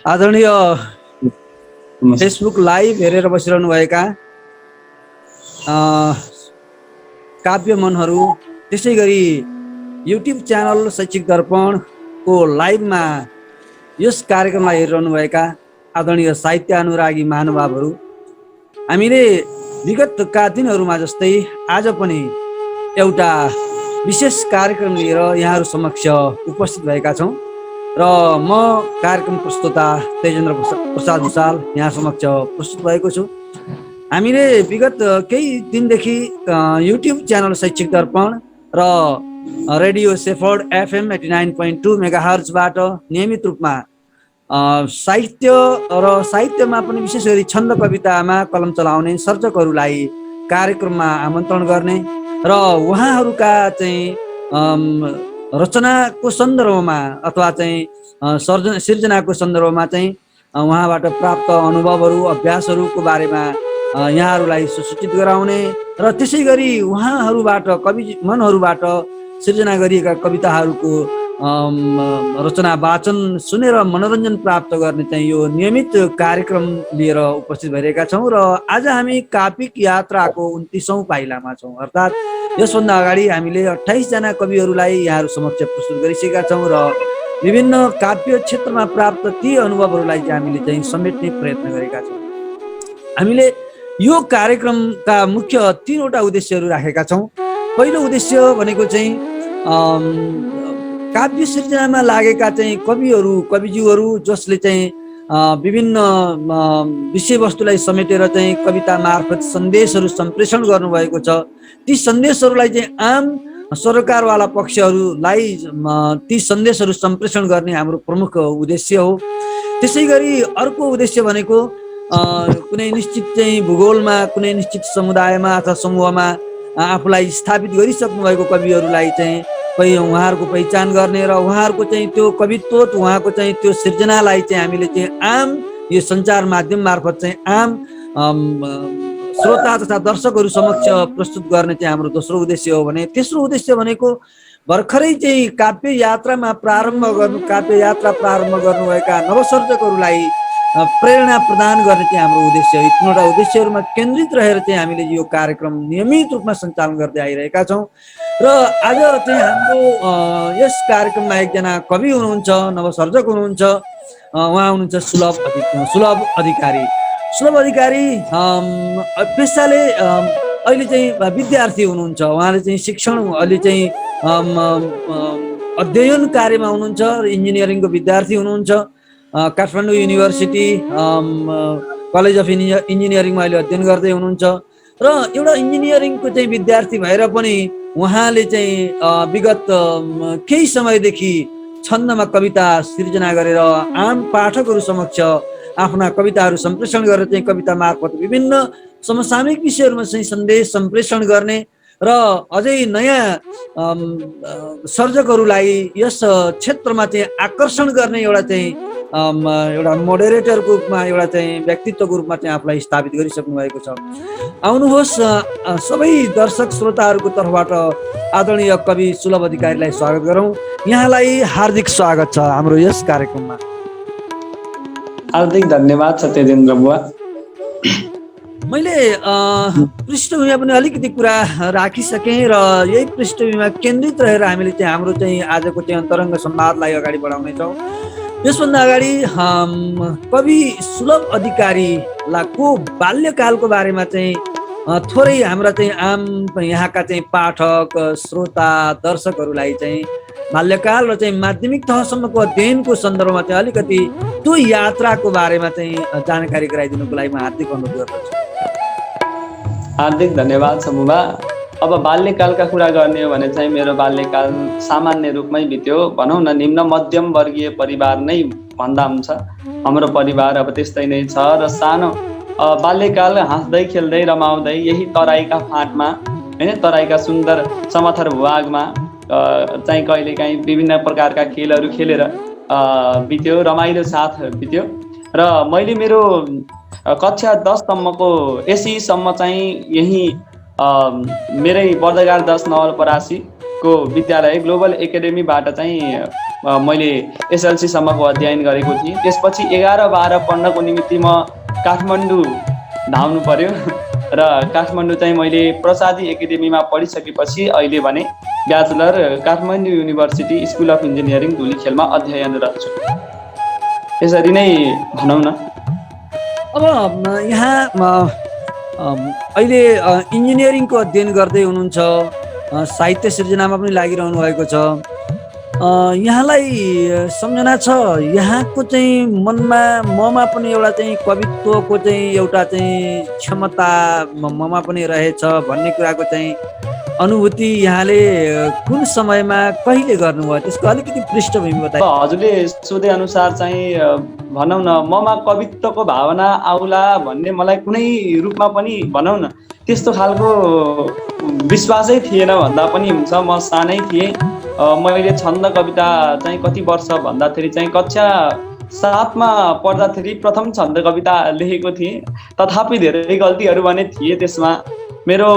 आदरणीय Facebook live हेरेर बसिरहनुभएका काव्य मनहरू, त्यसै गरी युट्युब च्यानल शैक्षिक दर्पणको लाइभमा यस कार्यक्रमलाई हेरिरहनुभएका आदरणीय साहित्य अनुरागी महानुभावहरू, हामीले विगतका दिनहरूमा जस्तै आज पनि एउटा विशेष कार्यक्रम लिएर यहाँहरू समक्ष उपस्थित भएका छौँ र म कार्यक्रम प्रस्तुता तेजेन्द्र प्रसाद भुषाल यहाँ समक्ष प्रस्तुत भएको छु। हामीले विगत केही दिनदेखि युट्युब च्यानल शैक्षिक दर्पण र रेडियो सेफर्ड FM 89.2 मेगाहर्जबाट नियमित रूपमा साहित्य र साहित्यमा पनि विशेष गरी छन्द कवितामा कलम चलाउने सर्जकहरूलाई कार्यक्रममा आमन्त्रण गर्ने र उहाँहरूका चाहिँ रचनाको सन्दर्भमा अथवा चाहिँ सिर्जनाको सन्दर्भमा चाहिँ उहाँबाट प्राप्त अनुभवहरू, अभ्यासहरूको बारेमा यहाँहरूलाई सुसूचित गराउने र त्यसै गरी उहाँहरूबाट कवि मनहरूबाट सिर्जना गरिएका कविताहरूको रचना वाचन सुनेर मनोरञ्जन प्राप्त गर्ने चाहिँ यो नियमित कार्यक्रम लिएर उपस्थित भइरहेका छौँ र आज हामी काव्यिक यात्राको 29औं पाइलामा छौँ। अर्थात् यसभन्दा अगाडि हामीले 28 जना कविहरूलाई यहाँहरू समक्ष प्रस्तुत गरिसकेका छौँ र विभिन्न काव्य क्षेत्रमा प्राप्त ती अनुभवहरूलाई चाहिँ हामीले चाहिँ समेट्ने प्रयत्न गरेका छौँ। हामीले यो कार्यक्रमका मुख्य 3वटा उद्देश्यहरू राखेका छौँ। पहिलो उद्देश्य भनेको चाहिँ काव्य सिर्जनामा लागेका चाहिँ कविहरू, कविज्यूहरू जसले चाहिँ विभिन्न विषयवस्तुलाई समेटेर चाहिँ कविता मार्फत सन्देशहरू सम्प्रेषण गर्नुभएको छ। ती सन्देशहरूलाई चाहिँ आम सरोकारवाला पक्षहरूलाई ती सन्देशहरू सम्प्रेषण गर्ने हाम्रो प्रमुख उद्देश्य हो। त्यसै गरी अर्को उद्देश्य भनेको कुनै निश्चित चाहिँ भूगोलमा, कुनै निश्चित समुदायमा अथवा समूहमा आफूलाई स्थापित गरिसक्नु भएको कविहरूलाई चाहिँ उहाँहरूको पहिचान गर्ने र उहाँहरूको चाहिँ त्यो कवित्व, उहाँको चाहिँ त्यो सिर्जनालाई चाहिँ हामीले चाहिँ आम यो सञ्चार माध्यम मार्फत चाहिँ आम श्रोता तथा दर्शकहरू समक्ष प्रस्तुत गर्ने चाहिँ हाम्रो दोस्रो उद्देश्य हो भने तेस्रो उद्देश्य भनेको भर्खरै चाहिँ काव्य यात्रा प्रारम्भ गर्नुभएका नवसर्जकहरूलाई प्रेरणा प्रदान गर्ने चाहिँ हाम्रो उद्देश्य हो। यी 3वटा उद्देश्यहरूमा केन्द्रित रहेर चाहिँ हामीले यो कार्यक्रम नियमित रूपमा सञ्चालन गर्दै आइरहेका छौँ र आज चाहिँ हाम्रो यस कार्यक्रममा एकजना कवि हुनुहुन्छ, नवसर्जक हुनुहुन्छ, उहाँ हुनुहुन्छ सुलभ अधिकारी। सुलभ अधिकारी पेसाले अहिले चाहिँ विद्यार्थी हुनुहुन्छ। उहाँले चाहिँ शिक्षण अहिले चाहिँ अध्ययन कार्यमा हुनुहुन्छ, इन्जिनियरिङको विद्यार्थी हुनुहुन्छ। काठमाडौँ युनिभर्सिटी कलेज अफ इन्जिनियरिङमा अहिले अध्ययन गर्दै हुनुहुन्छ र एउटा इन्जिनियरिङको चाहिँ विद्यार्थी भएर पनि उहाँले चाहिँ विगत केही समयदेखि छन्दमा कविता सिर्जना गरेर आम पाठकहरू समक्ष आफ्ना कविताहरू सम्प्रेषण गरेर चाहिँ कविता मार्फत विभिन्न समसामयिक विषयहरूमा चाहिँ सन्देश सम्प्रेषण गर्ने र अझै नयाँ सर्जकहरूलाई यस क्षेत्रमा चाहिँ आकर्षण गर्ने एउटा मोडरेटरको रूपमा, एउटा चाहिँ व्यक्तित्वको रूपमा चाहिँ आफूलाई स्थापित गरिसक्नु भएको छ। आउनुहोस् सबै दर्शक श्रोताहरूको तर्फबाट आदरणीय कवि सुलभ अधिकारीलाई स्वागत गरौँ। यहाँलाई हार्दिक स्वागत छ हाम्रो यस कार्यक्रममा। हार्दिक धन्यवाद छ तेजेन्द्र बुवा। मैले पृष्ठभूमिमा पनि अलिकति कुरा राखिसकेँ र यही पृष्ठभूमिमा केन्द्रित रहेर हामीले चाहिँ हाम्रो चाहिँ आजको चाहिँ अन्तरङ्ग संवादलाई अगाडि बढाउनेछौँ। यसभन्दा अगाडि कवि सुलभ अधिकारीको बाल्यकालको बारेमा चाहिँ थोरै हाम्रा चाहिँ आम यहाँका चाहिँ पाठक, श्रोता, दर्शकहरूलाई चाहिँ बाल्यकाल र चाहिँ माध्यमिक तहसम्मको अध्ययनको सन्दर्भमा चाहिँ अलिकति त्यो यात्राको बारेमा चाहिँ जानकारी गराइदिनुको लागि म हार्दिक अनुरोध गर्दछु। हार्दिक धन्यवाद छ बुबा। अब बाल्यकालका कुरा गर्ने हो भने चाहिँ मेरो बाल्यकाल सामान्य रूपमै बित्यो, भनौँ न निम्न मध्यम वर्गीय परिवार नै भन्दा हुन्छ। हाम्रो परिवार अब त्यस्तै नै छ र सानो बाल्यकाल हाँस्दै खेल्दै रमाउँदै यही तराईका फाँटमा, होइन, तराईका सुन्दर समथर भूभागमा चाहिँ कहिलेकाहीँ विभिन्न प्रकारका खेलहरू खेलेर बित्यो, रमाइलो साथ बित्यो। र मैले मेरो कक्षा 10सम्मको एसईसम्म चाहिँ यही मेरै बर्दगार 10 नवलपरासीको विद्यालय ग्लोबल एकाडेमीबाट चाहिँ मैले एसएलसीसम्मको अध्ययन गरेको थिएँ। त्यसपछि 11-12 पढ्नको निमित्त म काठमाडौँ धाउनु पर्यो र काठमाडौँ चाहिँ मैले प्रसादी एकाडेमीमा पढिसकेपछि अहिले भने bachelor Kathmandu university school of engineering धुलीखेलमा अध्ययनरत छु। यसरी नै भनौँ न। अब यहाँ अहिले इन्जिनियरिङको अध्ययन गर्दै हुनुहुन्छ, साहित्य सिर्जनामा पनि लागिरहनु भएको छ। यहाँलाई सम्झना छ यहाँको चाहिँ ममा पनि एउटा चाहिँ कवित्वको चाहिँ एउटा चाहिँ क्षमता ममा पनि रहेछ भन्ने कुराको चाहिँ अनुभूति यहाँले कुन समयमा कहिले गर्नुभयो, त्यसको अलिकति पृष्ठभूमि बताए। हजुरले सोधे अनुसार चाहिँ भनौँ न ममा कवित्वको भावना आउला भन्ने मलाई कुनै रूपमा पनि भनौँ न त्यस्तो खालको विश्वासै थिएन भन्दा पनि हुन्छ। म सानै थिएँ। मैले छन्द कविता चाहिँ कति वर्ष भन्दाखेरि चाहिँ कक्षा 7मा पढ्दाखेरि प्रथम छन्द कविता लेखेको थिएँ। तथापि धेरै गल्तीहरू भने थिए त्यसमा। मेरो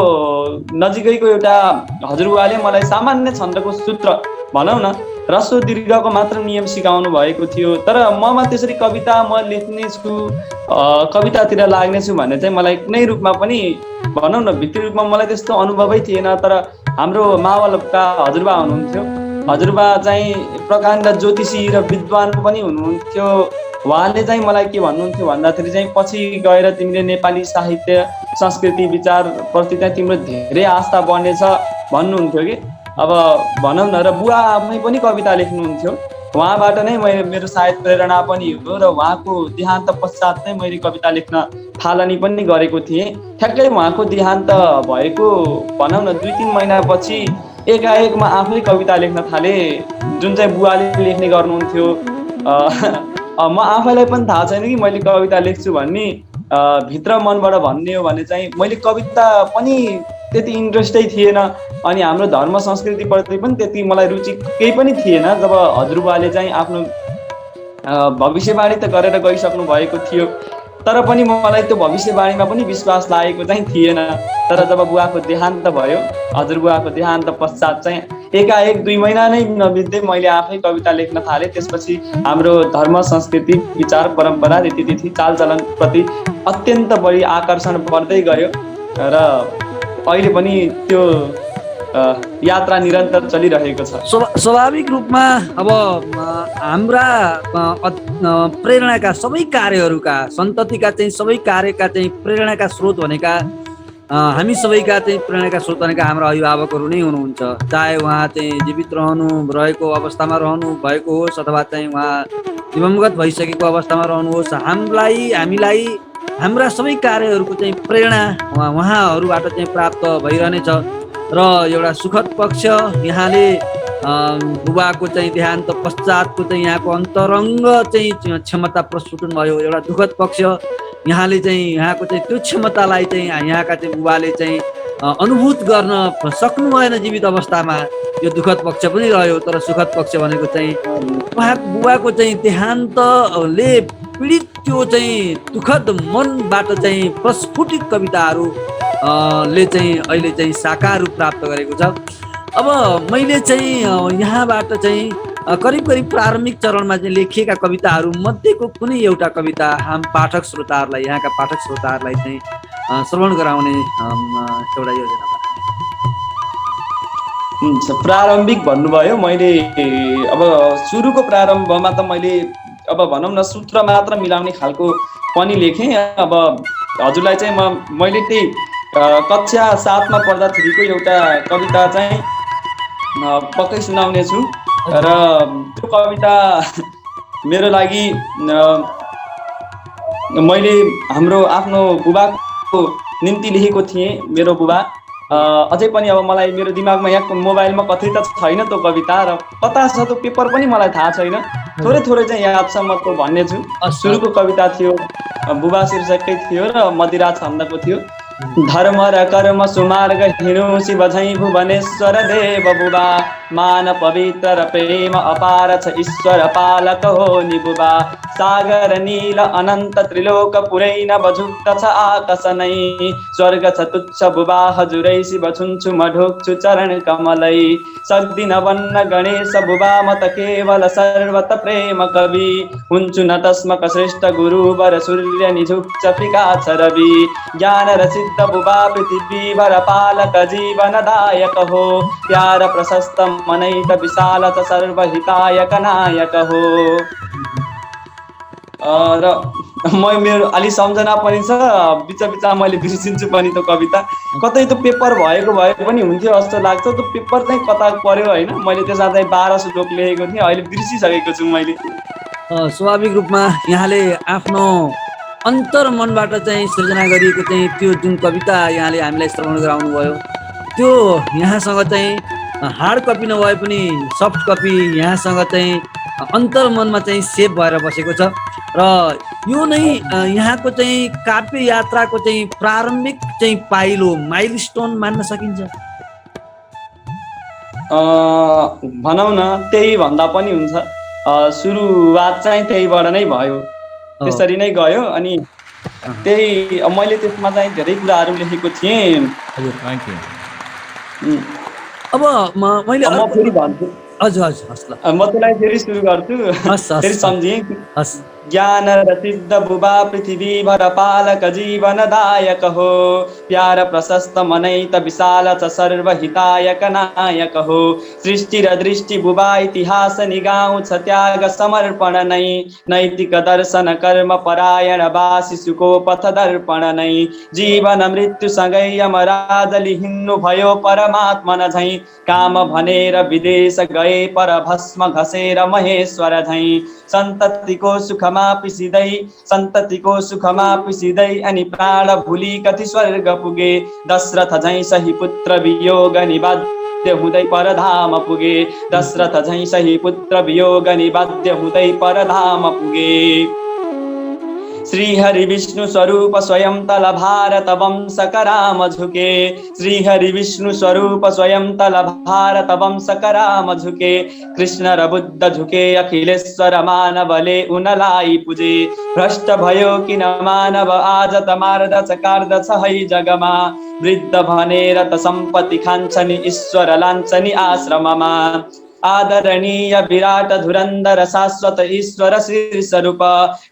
नजिकैको एउटा हजुरबाले मलाई सामान्य छन्दको सूत्र भनौँ न ह्रस्व दीर्घको मात्र नियम सिकाउनु भएको थियो। तर ममा त्यसरी कविता म लेख्नेछु, कवितातिर लाग्नेछु भन्ने चाहिँ मलाई कुनै रूपमा पनि भनौँ न भित्री रूपमा मलाई त्यस्तो अनुभवै थिएन। तर हाम्रो मावलका हजुरबा हुनुहुन्थ्यो। हजुरबा चाहिँ प्रकाण्ड ज्योतिषी र विद्वान पनि हुनुहुन्थ्यो। उहाँले चाहिँ मलाई के भन्नुहुन्थ्यो भन्दाखेरि चाहिँ पछि गएर तिमीले नेपाली साहित्य संस्कृति विचारप्रति चाहिँ तिम्रो धेरै आस्था बढ्नेछ भन्नुहुन्थ्यो कि। अब भनौँ न र बुवा आफै पनि कविता लेख्नुहुन्थ्यो। उहाँबाट नै मेरो सायद प्रेरणा पनि हो र उहाँको देहान्त पश्चात नै मैले कविता लेख्न थालनी पनि गरेको थिएँ। ठ्याक्कै उहाँको देहान्त भएको भनौँ न 2-3 महिनापछि एकाएक म आफै कविता लेख्न थालेँ, जुन चाहिँ बुवाले लेख्ने गर्नुहुन्थ्यो। म आफैलाई पनि थाहा छैन कि मैले कविता लेख्छु भन्ने। भित्र मनबाट भन्ने हो भने चाहिँ मैले कविता पनि त्यति इन्ट्रेस्टै थिएन। अनि हाम्रो धर्म संस्कृतिप्रति पनि त्यति मलाई रुचि केही पनि थिएन। जब हजुरबाले चाहिँ आफ्नो भविष्यवाणी त गरेर गइसक्नु भएको थियो, तर पनि मलाई त्यो भविष्यवाणीमा पनि विश्वास लागेको चाहिँ थिएन। तर जब बुवाको देहान्त भयो, हजुरबुवाको देहान्त पश्चात चाहिँ एकाएक 2 महिना नै नबित्दै मैले आफै कविता लेख्न थालेँ। त्यसपछि हाम्रो धर्म संस्कृति विचार परम्परा रीतिथिति चालचलन प्रति अत्यन्त बढी आकर्षण बढ्दै गयो र अहिले पनि त्यो यात्रा निरन्तर चलिरहेको छ। स्वाभाविक रूपमा अब हाम्रा प्रेरणाका सबै कार्यहरूका सन्ततिका चाहिँ सबै कार्यका चाहिँ प्रेरणाका स्रोत भनेका हामी सबैका चाहिँ प्रेरणाका स्रोत भनेका हाम्रा अभिभावकहरू नै हुनुहुन्छ। चाहे उहाँ चाहिँ जीवित रहेको अवस्थामा रहनु भएको होस् अथवा चाहिँ उहाँ दिवंगत भइसकेको अवस्थामा रहनुहोस्, हामीलाई हाम्रा सबै कार्यहरूको चाहिँ प्रेरणा उहाँहरूबाट चाहिँ प्राप्त भइरहनेछ। र एउटा सुखद पक्ष यहाँले बुबाको चाहिँ देहान्त पश्चातको चाहिँ यहाँको अन्तरङ्ग चाहिँ क्षमता प्रस्फुटन भयो। एउटा दुःखद पक्ष यहाँले चाहिँ यहाँको चाहिँ त्यो क्षमतालाई चाहिँ यहाँका चाहिँ बुबाले चाहिँ अनुभूत गर्न सक्नु भएन जीवित अवस्थामा। यो दुःखद पक्ष पनि रह्यो। तर सुखद पक्ष भनेको चाहिँ बुबाको चाहिँ देहान्तले पीडित त्यो चाहिँ दुःखद मनबाट चाहिँ प्रस्फुटित कविताहरू ले चाहिँ अहिले चाहिँ साकार रूप प्राप्त गरेको छ। अब मैले चाहिँ यहाँबाट चाहिँ करिब प्रारम्भिक चरणमा चाहिँ लेखिएका कविताहरू मध्येको कुनै एउटा कविता हाम पाठक श्रोताहरूलाई यहाँका पाठक श्रोताहरूलाई चाहिँ श्रवण गराउने एउटा योजना हुन्छ। प्रारम्भिक भन्नुभयो, मैले अब सुरुको प्रारम्भमा त मैले अब भनौँ न सूत्र मात्र मिलाउने खालको पनि लेखेँ। अब हजुरलाई चाहिँ मैले त्यही कक्षा 7मा पढ्दाखेरिको एउटा कविता चाहिँ पक्कै सुनाउने छु। र त्यो कविता मेरो लागि मैले हाम्रो आफ्नो बुबाको निम्ति लेखेको थिएँ। मेरो बुबा अझै पनि अब मलाई मेरो दिमागमा यहाँ मोबाइलमा कतै त छैन त्यो कविता, र कता छ त्यो पेपर पनि मलाई थाहा छैन। थोरै चाहिँ याद छ, म त्यो भन्ने छु। सुरुको कविता थियो, बुबा शीर्षककै थियो र मदिरा छन्दको थियो। धर्म र कर्म सुमार्ग हिँडु शिव झैँ भुवनेश्वर देव बुबा मान पवित्र र प्रेम अपार छ ईश्वर पालक हो नि बुबा सागर नील अनन्त त्रिलोक पुरै नभझुक्त छ आकाश नै स्वर्ग छ तुच्छ बुबा हजुरै शिव छुन्छु म ढोक्छु चरण कमलै सक्दिन भन्न गणेश बुबा म त केवल सर्वत प्रेम कवि हुन्छु न तस्मक श्रेष्ठ गुरु वर सूर्य निझुक्छ फिका छ रवि ज्ञान र सिद्ध बुबा पृथ्वी भर पालक जीवनदायक हो प्यार प्रशस्त मनैत विशाल छ सर्वहितायक नायक हो र मेरो अलि सम्झना पनि छ बिच बिचमा मैले बिर्सिन्छु पनि त्यो कविता कतै त्यो पेपर भएको भए पनि हुन्थ्यो जस्तो लाग्छ त्यो पेपर चाहिँ कता पर्यो होइन मैले त्यसमा चाहिँ 12 श्लोक लेखेको थिएँ अहिले बिर्सिसकेको छु मैले स्वाभाविक रूपमा यहाँले आफ्नो अन्तर मनबाट चाहिँ सृजना गरिएको चाहिँ त्यो जुन कविता यहाँले हामीलाई श्रवण गराउनु भयो त्यो यहाँसँग चाहिँ हार्ड कपी नभए पनि सफ्ट कपी यहाँसँग चाहिँ अन्तर मनमा चाहिँ सेभ भएर बसेको छ र यो नै यहाँको चाहिँ काव्य यात्राको चाहिँ प्रारम्भिक चाहिँ पाइलो माइलस्टोन मान्न सकिन्छ भनौँ न त्यही भन्दा पनि हुन्छ सुरुवात चाहिँ त्यहीबाट नै भयो त्यसरी नै गयो अनि त्यही मैले त्यसमा चाहिँ धेरै कुराहरू लेखेको थिएँ अब मैले म फेरि भन्छु हजुर हजुर हस् ल म त्यसलाई फेरि सुरु गर्छु फेरि सम्झेँ ज्ञान र सिद्ध बुबा पृथ्वी भर पालक जीवनदायक हो प्यार प्रशस्त मनैत विशाल छ सर्वहितायक नायक हो सृष्टि र दृष्टि बुबा इतिहास निगाउँछ त्याग समर्पण नै नैतिक दर्शन कर्म परायण बा शिशुको पथ दर्पण नै जीवन मृत्युसँगै यमराजले हिँड्नु भयो परमात्मा झैँ काम भनेर विदेश गए पर भस्म घसेर महेश्वर झैँ सन्ततिको सुखमा पिसिदै अनि प्राण भुली कति स्वर्ग पुगे दशरथ झैँ सही पुत्र वियोग निबाध्य हुँदै परधाम पुगे दशरथ झैँ सही पुत्र वियोग निबाध्य हुँदै परधाम पुगे श्री हरि विष्णु स्वरूप स्वयं तल भारत वंशक राम झुके श्री हरि विष्णु स्वरूप स्वयं तल भारत वंशक राम झुके कृष्ण र बुद्ध झुके अखिलेश्वर मानवले उनलाई पुजे भ्रष्ट भयो किन मानव आज त मार्दछ काट्दछ है जगमा वृद्ध भनेर त सम्पत्ति खान्छन् ईश्वर लान्छन् आश्रममा आदरणीय विराट धुरन्धर शाश्वत ईश्वर शीर्षरूप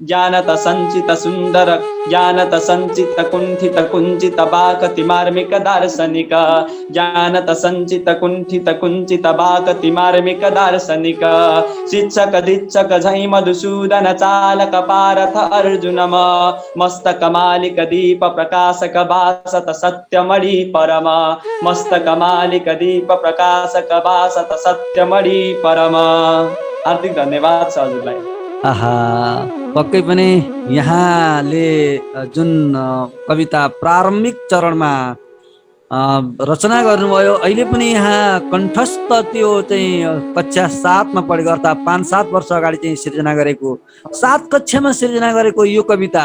ज्ञानत सञ्चित सुन्दर ज्ञानत सञ्चित कुण्ठित कुञ्चित बाकति मार्मिक दार्शनिक ज्ञानत सञ्चित कुण्ठित कुञ्चित बाकति मार्मिक दार्शनिक शिक्षक दीक्षक झैँ मधुसूदन चालक पारथ अर्जुनम मस्तक मालिक दीप प्रकाशक बासत सत्यमणि परम मस्तक मालिक दीप प्रकाशक बासत सत्यमणि परमा हार्दिक धन्यवाद छ हजुरलाई आहा पक्कै पनि यहाँले जुन कविता प्रारम्भिक चरणमा रचना गर्नुभयो अहिले पनि यहाँ कण्ठस्थ त्यो चाहिँ कक्षा 7 मा पढेको अर्थात् 5-7 वर्ष अगाडि चाहिँ सिर्जना गरेको 7 कक्षामा सिर्जना गरेको यो कविता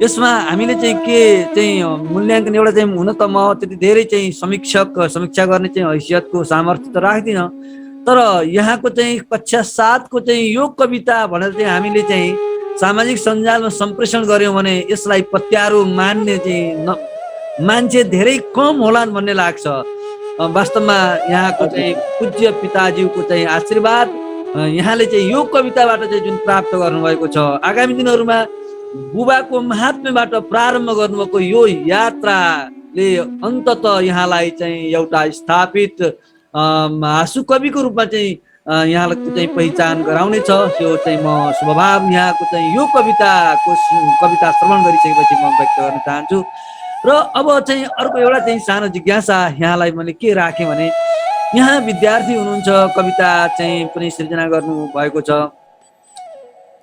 यसमा हामीले चाहिँ के चाहिँ मूल्याङ्कन एउटा चाहिँ हुन त म त्यति धेरै चाहिँ समीक्षा गर्ने चाहिँ हैसियतको सामर्थ्य त राख्दिनँ तर यहाँको चाहिँ कक्षा 7 को चाहिँ यो कविता भनेर चाहिँ हामीले चाहिँ सामाजिक सञ्जालमा सम्प्रेषण गर्यौँ भने यसलाई पत्यारो मान्ने चाहिँ मान्छे धेरै कम होलान् भन्ने लाग्छ वास्तवमा यहाँको चाहिँ पूज्य पिताज्यूको चाहिँ आशीर्वाद यहाँले चाहिँ यो कविताबाट चाहिँ जुन प्राप्त गर्नुभएको छ आगामी दिनहरूमा बुबाको महात्म्यबाट प्रारम्भ गर्नुभएको यो यात्राले अन्तत यहाँलाई चाहिँ एउटा स्थापित हाँसु कविको रूपमा चाहिँ यहाँलाई चाहिँ पहिचान गराउने छ त्यो चाहिँ म शुभभाव यहाँको चाहिँ यो कविता श्रवण गरिसकेपछि म व्यक्त गर्न चाहन्छु र अब चाहिँ अर्को एउटा चाहिँ सानो जिज्ञासा यहाँलाई मैले के राखेँ भने यहाँ विद्यार्थी हुनुहुन्छ कविता चाहिँ पनि सृजना गर्नु भएको छ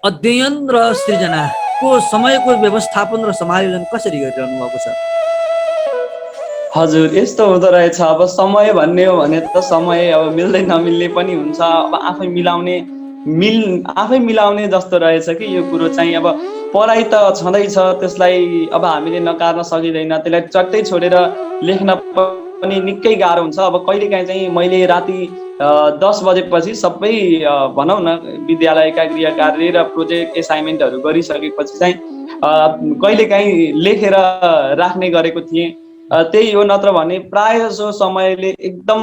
अध्ययन र सृजनाको समयको व्यवस्थापन र समायोजन कसरी गरिरहनु भएको छ हजुर यस्तो हुँदो रहेछ अब समय भन्ने हो भने त समय अब मिल्दै नमिल्ने पनि हुन्छ अब आफै मिलाउने जस्तो रहेछ कि यो कुरो चाहिँ अब पढाइ त छँदैछ, त्यसलाई अब हामीले नकार्न सकिँदैन। त्यसलाई चट्टै छोडेर लेख्न पनि निकै गाह्रो हुन्छ। अब कहिलेकाहीँ चाहिँ मैले राति 10 बजेपछि सबै भनौँ न विद्यालयका गृह कार्य र प्रोजेक्ट एसाइनमेन्टहरू गरिसकेपछि चाहिँ कहिलेकाहीँ लेखेर राख्ने गरेको थिएँ। त्यही हो, नत्र भने प्रायः जसो समयले एकदम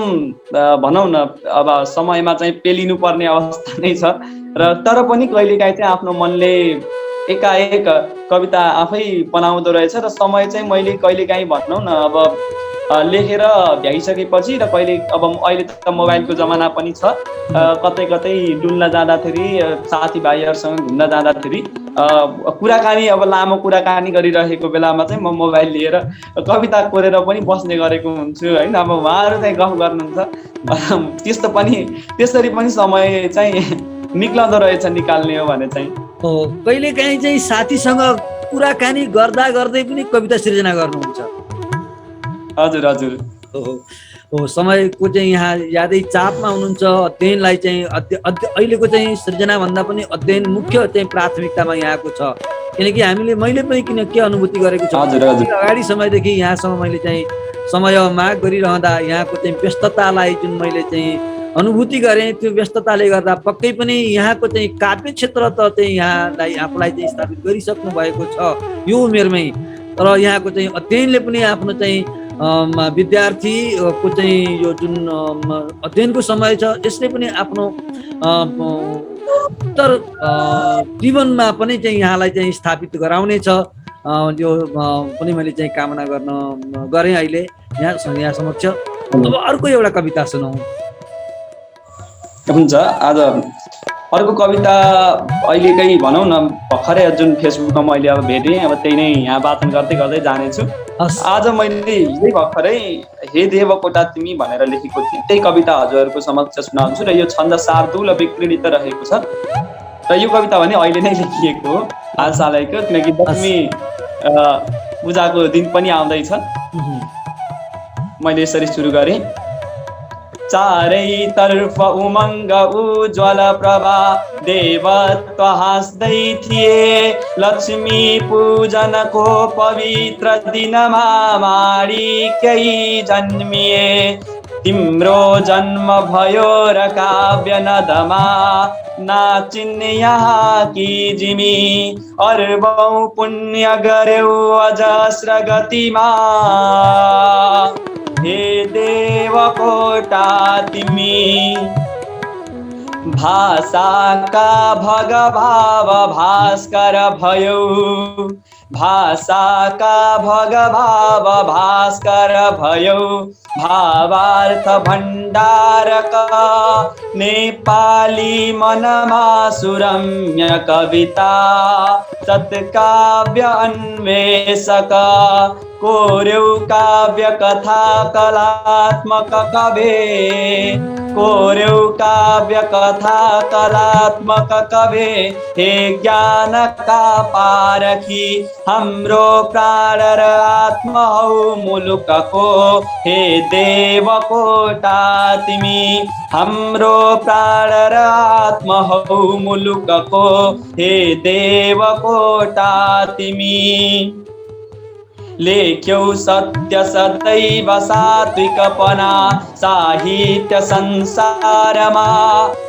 भनौँ न अब समयमा चाहिँ पेलिनु पर्ने अवस्था नै छ। र तर पनि कहिलेकाहीँ चाहिँ आफ्नो मनले एकाएक कविता आफै बनाउँदो रहेछ र समय चाहिँ मैले कहिलेकाहीँ भनौँ न अब लेखेर भ्याइसकेपछि र कहिले अब अहिले त मोबाइलको जमाना पनि छ, कतै कतै डुल्न जाँदाखेरि साथीभाइहरूसँग घुम्न जाँदाखेरि कुराकानी अब लामो कुराकानी गरिरहेको बेलामा चाहिँ म मोबाइल लिएर कविता कोरेर पनि बस्ने गरेको हुन्छु होइन। अब उहाँहरू चाहिँ गफ गर्नुहुन्छ, त्यस्तो पनि त्यसरी पनि समय चाहिँ निक्लँदो रहेछ, निकाल्ने हो भने चाहिँ। कहिलेकाहीँ चाहिँ साथीसँग कुराकानी गर्दा गर्दै पनि कविता सिर्जना गर्नुहुन्छ। हजुर हजुर। हो समयको चाहिँ यहाँ यादै चापमा हुनुहुन्छ। अध्ययनलाई चाहिँ अहिलेको चाहिँ सृजना भन्दा पनि अध्ययन मुख्य चाहिँ प्राथमिकतामा यहाँको छ। किनकि मैले पनि किन के अनुभूति गरेको छु, अगाडि समयदेखि यहाँसँग मैले चाहिँ समय माग गरिरहँदा यहाँको चाहिँ व्यस्ततालाई जुन मैले चाहिँ अनुभूति गरेँ, त्यो व्यस्तताले गर्दा पक्कै पनि यहाँको चाहिँ काव्य क्षेत्र त चाहिँ यहाँलाई आफूलाई चाहिँ स्थापित गरिसक्नु भएको छ यो उमेरमै। तर यहाँको चाहिँ अध्ययनले पनि आफ्नो चाहिँ विद्यार्थीको चाहिँ यो जुन अध्ययनको समय छ, यसले पनि आफ्नो उत्तर जीवनमा पनि चाहिँ यहाँलाई चाहिँ स्थापित गराउने छ। यो पनि मैले चाहिँ कामना गरेँ अहिले यहाँ समक्ष। अब अर्को एउटा कविता सुनौँ। हुन्छ, आज अर्को कविता अहिलेकै भनौँ न भर्खरै जुन फेसबुकमा मैले अब भेटेँ, अब त्यही नै यहाँ वाचन गर्दै गर्दै जानेछु। आज मैले हिजै भर्खरै हे देवकोटा तिमी भनेर लेखेको थिएँ, त्यही कविता हजुरहरूको समक्ष सुनाउँछु। र यो छन्द शार्दूल विक्रीडित रहेको छ। र यो कविता भने अहिले नै लेखिएको हो, हालसालैको, किनकि दशमी पूजाको दिन पनि आउँदैछ। मैले यसरी सुरु गरेँ। चारैतर्फ उमङ्ग उज्ज्वल प्रभा, देवत्व हाँस्दै थिए लक्ष्मी पूजनको पवित्र दिनमा माणिक्यै जन्मिए। तिम्रो जन्म भयो र काव्य नदमा नाचिन् यहाँ कि जिमी, अर्बौं पुण्य गर्यौ अजस्र गतिमा। हे देवकोटा तिमी भाषाका भगभाव भास्कर भयौ, भाषाका भगभाव भास्कर भयौ। भावार्थ भण्डारक नेपाली मनमा सुरम्य कविता, सत्काव्य अन्वेषक कोर्यौ काव्य कथा कलात्मक कवे। कोर्यौ काव्य कथा कलात्मक कवे, हे ज्ञान का पारखी हाम्रो प्राण र आत्मा हौ मुलुकको। हे देवकोटा तिमी हाम्रो प्राण र आत्मा हौ मुलुकको। हे देवकोटा तिमी लेख्यौ सत्य सदैव सात्विकपना, साहित्य संसारमा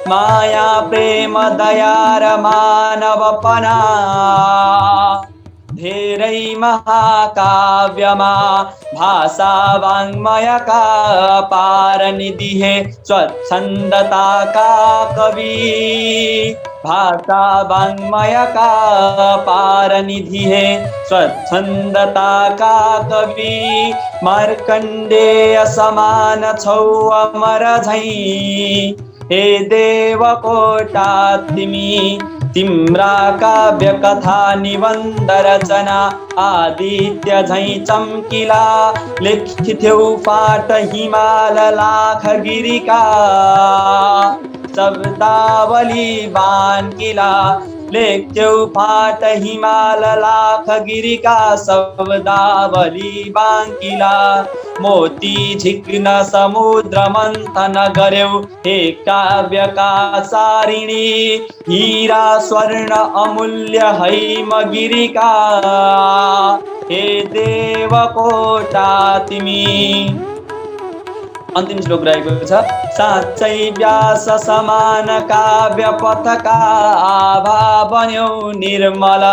माया प्रेम दया र मानवपना। धेरै महाकाव्यमा भाषा वाङ्मयका पार निधि हे स्वच्छन्दताका कवि। भाषा वाङ्मयका पार निधि हे स्वच्छन्दताका कवि। मार्कण्डेय समान छौ अमर झैं, हे देवकोटा तिमी तिम्रा काव्य कथा निबन्ध रचना आदित्य झैं चम्किला। लेखिथ्यौ फाट हिमाल लाख गिरिका, शब्दावली बानकिला। लेख्यौ फाट हिमाल लाख गिरिका शब्दावली बाङ्किला मोती झिक्न समुद्र मन्थन गर्यौ हे काव्यका सारिणी हीरा स्वर्ण अमूल्य हैमगिरिका हे देवकोटा तिमी। अन्तिम श्लोक रहेको छ साँच्चै व्यास समान काव्य पथका आभा बन्यौ निर्मल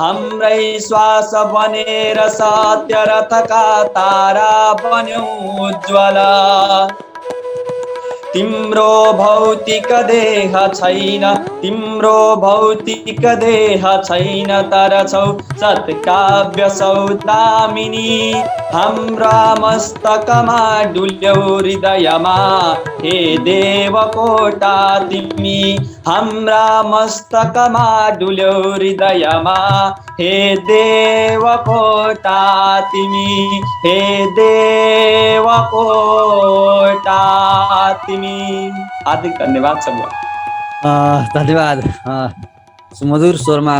हाम्रै श्वास बनेर सत्य रथका तारा बन्यौ उज्ज्वल तिम्रो भौतिक देह छैन तिम्रो भौतिक देह छैन तर छौ सत्काव्य सौदामिनी हाम्रा मस्तकमा डुल्यौ हृदयमा हे देवकोटा तिमी हाम्रा मस्तकमा डुल्यौ हृदयमा हे देवकोटा तिमी हे देवकोटा तिमी। हार्दिक धन्यवाद सबैलाई। धन्यवाद। सुमधुर स्वरमा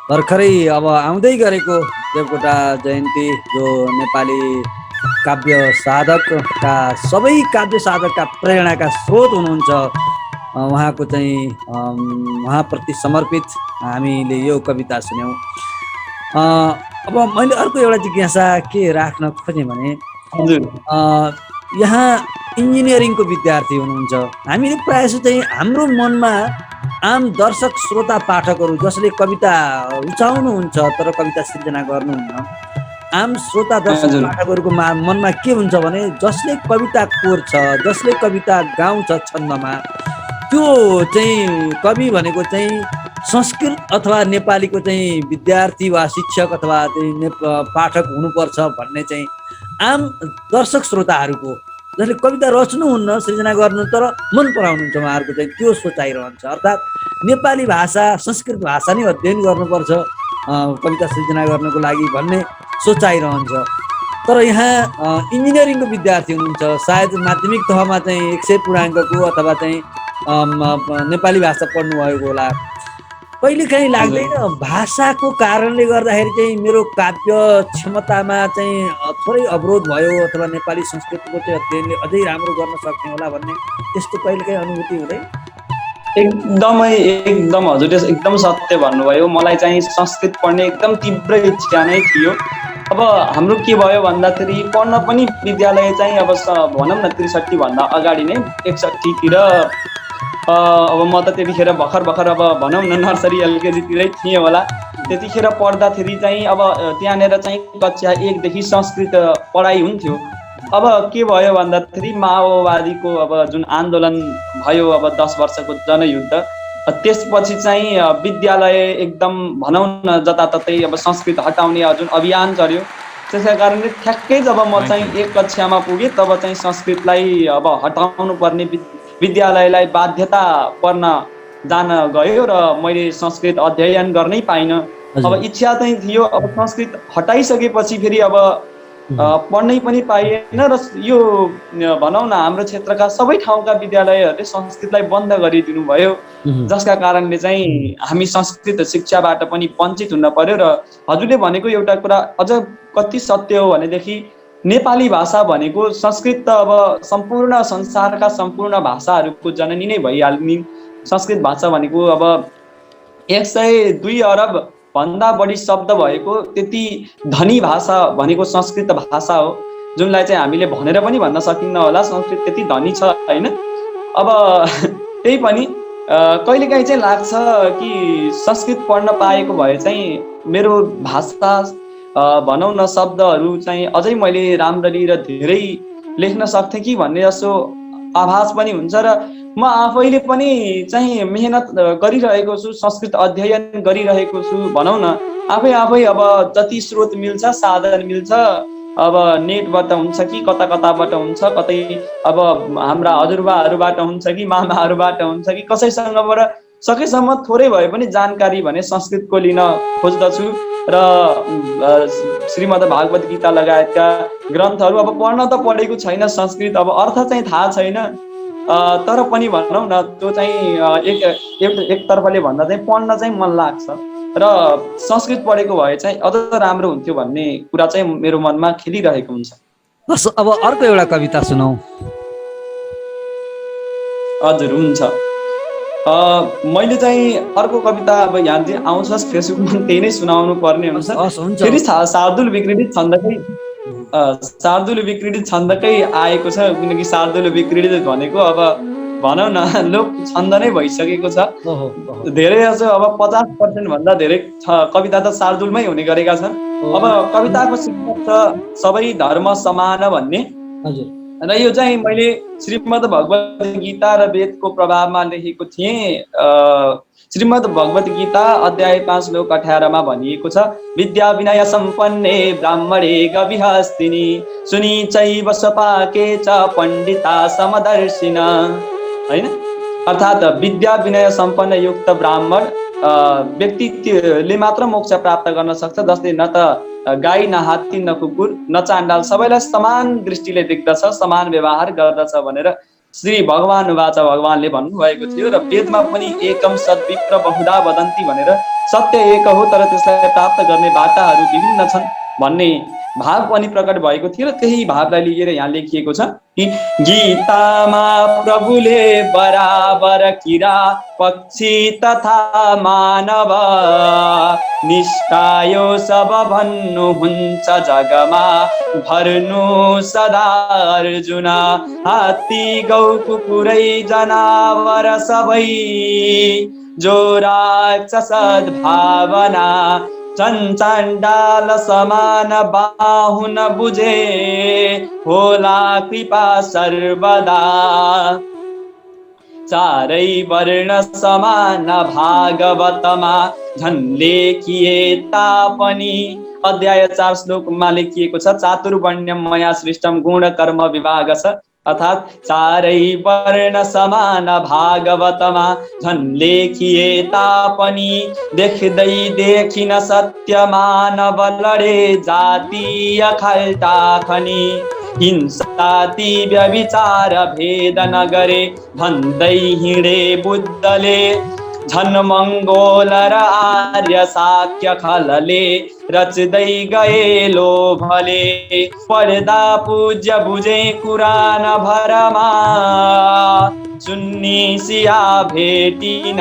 भर्खरै अब आउँदै गरेको देवकोटा जयन्ती जो नेपाली काव्य साधकका सबै काव्य साधकका प्रेरणाका स्रोत हुनुहुन्छ उहाँको चाहिँ उहाँप्रति समर्पित हामीले यो कविता सुन्यौँ। अब मैले अर्को एउटा जिज्ञासा के राख्न खोजेँ भने यहाँ इन्जिनियरिङको विद्यार्थी हुनुहुन्छ हामीले प्रायः जसो चाहिँ हाम्रो मनमा आम दर्शक श्रोता पाठकहरू जसले कविता रुचाउनुहुन्छ तर कविता सिर्जना गर्नुहुन्न आम श्रोता दर्शक पाठकहरूको मनमा के हुन्छ भने जसले कविता कोर्छ जसले कविता गाउँछ छन्दमा त्यो चाहिँ कवि भनेको चाहिँ संस्कृत अथवा नेपालीको चाहिँ विद्यार्थी वा शिक्षक अथवा चाहिँ पाठक हुनुपर्छ भन्ने चाहिँ आम दर्शक श्रोताहरूको जसले कविता रच्नुहुन्न सृजना गर्नु तर मन पराउनुहुन्छ उहाँहरूको चाहिँ त्यो सोचाइ रहन्छ अर्थात् नेपाली भाषा संस्कृत भाषा नै अध्ययन गर्नुपर्छ कविता सृजना गर्नको लागि भन्ने सोचाइ रहन्छ। तर यहाँ इन्जिनियरिङको विद्यार्थी हुनुहुन्छ सायद माध्यमिक तहमा चाहिँ 100 पूर्णाङ्कको अथवा चाहिँ नेपाली भाषा पढ्नुभएको होला कहिलेकाहीँ लाग्दैन भाषाको कारणले गर्दाखेरि चाहिँ मेरो काव्य क्षमतामा चाहिँ थोरै अवरोध भयो अथवा नेपाली संस्कृतिको चाहिँ अध्ययनले अझै राम्रो गर्न सक्ने होला भन्ने त्यस्तो कहिलेकाहीँ अनुभूति हुँदैन? एकदम हजुरले एकदम सत्य भन्नुभयो। मलाई चाहिँ संस्कृत पढ्ने एकदम तीव्र इच्छा नै थियो। अब हाम्रो के भयो भन्दाखेरि पढ्न पनि विद्यालय चाहिँ अब भनौँ न 63 भन्दा अगाडि नै 61 तिर अब म त त्यतिखेर भर्खर अब भनौँ न नर्सरी एलकेजीतिरै थिएँ होला। त्यतिखेर पढ्दाखेरि चाहिँ अब त्यहाँनिर चाहिँ कक्षा 1 देखि संस्कृत पढाइ हुन्थ्यो। अब के भयो भन्दाखेरि माओवादीको अब जुन आन्दोलन भयो अब 10 वर्षको जनयुद्ध त्यसपछि चाहिँ विद्यालय एकदम भनौँ न जताततै अब संस्कृत हटाउने जुन अभियान चल्यो त्यसै कारणले ठ्याक्कै जब म चाहिँ 1 कक्षामा पुगेँ तब चाहिँ संस्कृतलाई अब हटाउनु पर्ने विद्यालयलाई बाध्यता पर्न जान गयो र मैले संस्कृत अध्ययन गर्नै पाइनँ। अब इच्छा चाहिँ थियो अब संस्कृत हटाइसकेपछि फेरि अब पढ्नै पनि पाइएन र यो भनौँ न हाम्रो क्षेत्रका सबै ठाउँका विद्यालयहरूले संस्कृतलाई बन्द गरिदिनु भयो जसका कारणले चाहिँ हामी संस्कृत शिक्षाबाट पनि वञ्चित हुन पर्यो। र हजुरले भनेको एउटा कुरा अझ कति सत्य हो भनेदेखि नेपाली भाषा भनेको संस्कृत त अब सम्पूर्ण संसारका सम्पूर्ण भाषाहरूको जननी नै भइहाल्ने संस्कृत भाषा भनेको अब 102 अरब भन्दा बढी शब्द भएको त्यति धनी भाषा भनेको संस्कृत भाषा हो जुनलाई चाहिँ हामीले भनेर पनि भन्न सकिन्न होला संस्कृत त्यति धनी छ हैन। अब त्यही पनि कहिलेकाहीँ चाहिँ लाग्छ कि संस्कृत पढ्न पाएको भए चाहिँ मेरो भाषा भनौँ न शब्दहरू चाहिँ अझै मैले राम्ररी र धेरै लेख्न सक्थेँ कि भन्ने जसो आभास पनि हुन्छ। र म आफैले पनि चाहिँ मेहनत गरिरहेको छु संस्कृत अध्ययन गरिरहेको छु भनौँ न आफै अब जति स्रोत मिल्छ साधन मिल्छ अब नेटबाट हुन्छ कि कताबाट हुन्छ कतै अब हाम्रा हजुरबाहरूबाट हुन्छ कि मामाहरूबाट हुन्छ कि कसैसँगबाट सकेसम्म थोरै भए पनि जानकारी भने संस्कृतको लिन खोज्दछु। र श्रीमद् भागवत गीता लगायतका ग्रन्थहरू अब पढ्न त पढेको छैन संस्कृत अब अर्थ चाहिँ थाहा छैन तर पनि भनौँ न त्यो चाहिँ एक तर्फले भन्दा चाहिँ पढ्न चाहिँ मन लाग्छ र संस्कृत पढेको भए चाहिँ अझ राम्रो हुन्थ्यो भन्ने कुरा चाहिँ मेरो मनमा खेलिरहेको हुन्छ। हस्, अब अर्को एउटा कविता सुनौ। हजुर हुन्छ। मैले चाहिँ अर्को कविता अब यहाँ चाहिँ आउँछ फेसबुकमा त्यही नै सुनाउनु पर्ने हुन्छ। हस् हस्, हुन्छ। फेरि शार्दुल विक्रीडित छन्दकै शार्दुल विक्रीडित छन्दकै आएको छ, किनकि शार्दुल विक्रीडित भनेको अब भनौँ न लोक छन्द नै भइसकेको छ। धेरै अझ अब 50% भन्दा धेरै कविता त शार्दुलमै हुने गरेका छन्। अब कविताको शीर्षक छ सबै धर्म समान भन्ने। र यो चाहिँ मैले श्रीमद् भगवत गीता र वेदको प्रभावमा लेखेको थिएँ। श्रीमद् भगवत गीता अध्याय 5 श्लोक 18 मा भनिएको छ, विद्या विनय सम्पन्ने ब्राह्मणे गविहस्तिनि सुनि चैव स्वपाके च पण्डिता समदर्शिन। हैन, अर्थात् विद्या विनय सम्पन्न युक्त ब्राह्मण व्यक्तिले मात्र मोक्ष प्राप्त गर्न सक्छ, जसले न त गाई न हात्ती न कुकुर न चाण्डाल सबैलाई समान दृष्टिले देख्दछ, समान व्यवहार गर्दछ भनेर श्री भगवान वाच भगवानले भन्नुभएको थियो। र वेदमा पनि एकम सद्विप्र बहुधा वदन्ति भनेर सत्य एक हो तर त्यसलाई प्राप्त गर्ने बाटाहरू विभिन्न छन् भन्ने भाव पनि प्रकट भएको थियो। र त्यही भावलाई लिएर यहाँ लेखिएको छ कि गीतामा प्रभुले बराबर किरा पक्षी तथा मानव निष्ठायो सब भन्नुहुन्छ जगमा भर्नु सदा अर्जुन। हात्ती गौ कुकुरै जनावर सबै जो राक्षस सद्भावना चण्डाल समान बाहुन बुझे होला कृपा सर्वदा। चारै वर्ण समान भागवतमा झन् लेखिए तापनि। अध्याय 4 श्लोकमा लेखिएको छ, चातुर्वर्ण्यम मया सृष्टम गुण कर्म विभाग छ। अर्थात् चारै वर्ण समान भागवतमा झन् लेखिए तापनि देख्दै देखिन सत्य मानव लडे जातीय खाल्टा खनी। हिंसाति व्यभिचार भेद नगरे भन्दै हिँडे बुद्धले झन् मङ्गोल र आर्य शाक्य खलले रच्दै गए लोभले। पढ्दा पूज्य बुझे कुरान भरमा सुन्नी सिया भेटिन।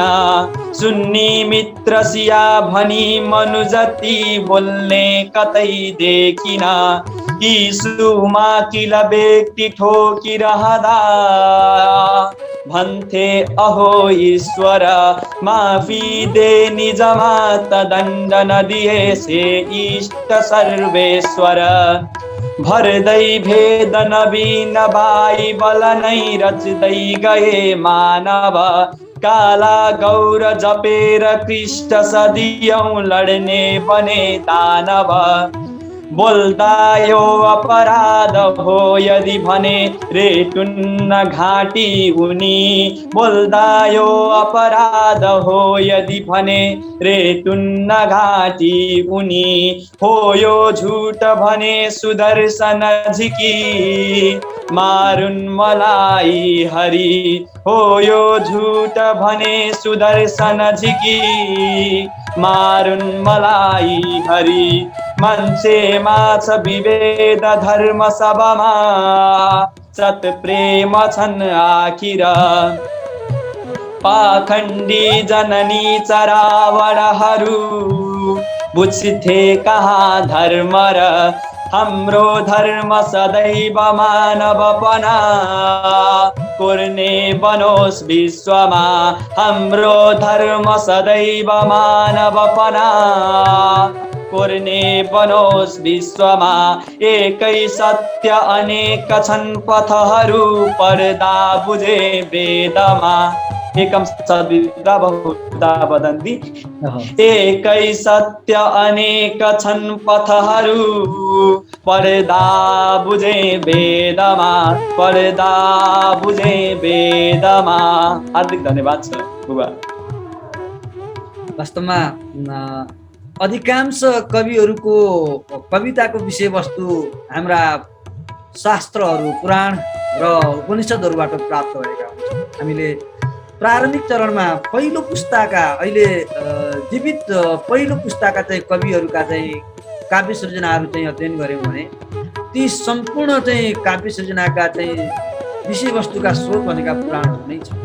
सुन्नी मित्र सिया भनी मनुजति बोल्ने कतै देखिन। यीशुमा किल व्यक्ति ठोकिरहँदा भन्थे अहो ईश्वर माफी दे निजमा त दण्ड नदिए से इष्ट सर्वेश्वर। भर्दै भेद नवीन बाइबल नै रच्दै गए मानव काला गौर जपेर कृष्ण सदियौं लड्ने बने दानव। बोल्दा यो अपराध हो यदि भने रेटुन्न घाँटी उनी। बोल्दा यो अपराध हो यदि भने रेटुन्न घाँटी उनी। हो यो झुट भने सुदर्शन झिकी मारुन् मलाई हरि। हो यो झुट भने सुदर्शन झिकी मारुन् मलाई हरि। मान्छे माछ विभेद धर्म सबमा सत प्रेम छन् आखिर। पाखण्डी जननी चरावरहरू बुझ्थे कहाँ धर्म र। हाम्रो धर्म सदैव मानवपना कोर्ने बनोस् विश्वमा। हाम्रो धर्म सदैव मानवपना कोर्ने बनोस् विश्वमा। एकै सत्य अनेक छन् पथहरू पढ्दा बुझे वेदमा। एकम सद्विप्रा बहुधा वदन्ति। एकै सत्य अनेक छन् पथहरू पढ्दा बुझे वेदमा। पढ्दा बुझे वेदमा। हार्दिक धन्यवाद छ बुबा। वास्तवमा अधिकांश कविहरूको कविताको विषयवस्तु हाम्रा शास्त्रहरू पुराण र उपनिषदहरूबाट प्राप्त भएका हुन्छन्। हामीले प्रारम्भिक चरणमा पहिलो पुस्ताका अहिले जीवित पहिलो पुस्ताका चाहिँ कविहरूका चाहिँ काव्य सृजनाहरू चाहिँ अध्ययन गऱ्यौँ भने ती सम्पूर्ण चाहिँ काव्य सृजनाका चाहिँ विषयवस्तुका स्रोत भनेका पुराणहरू नै छन्।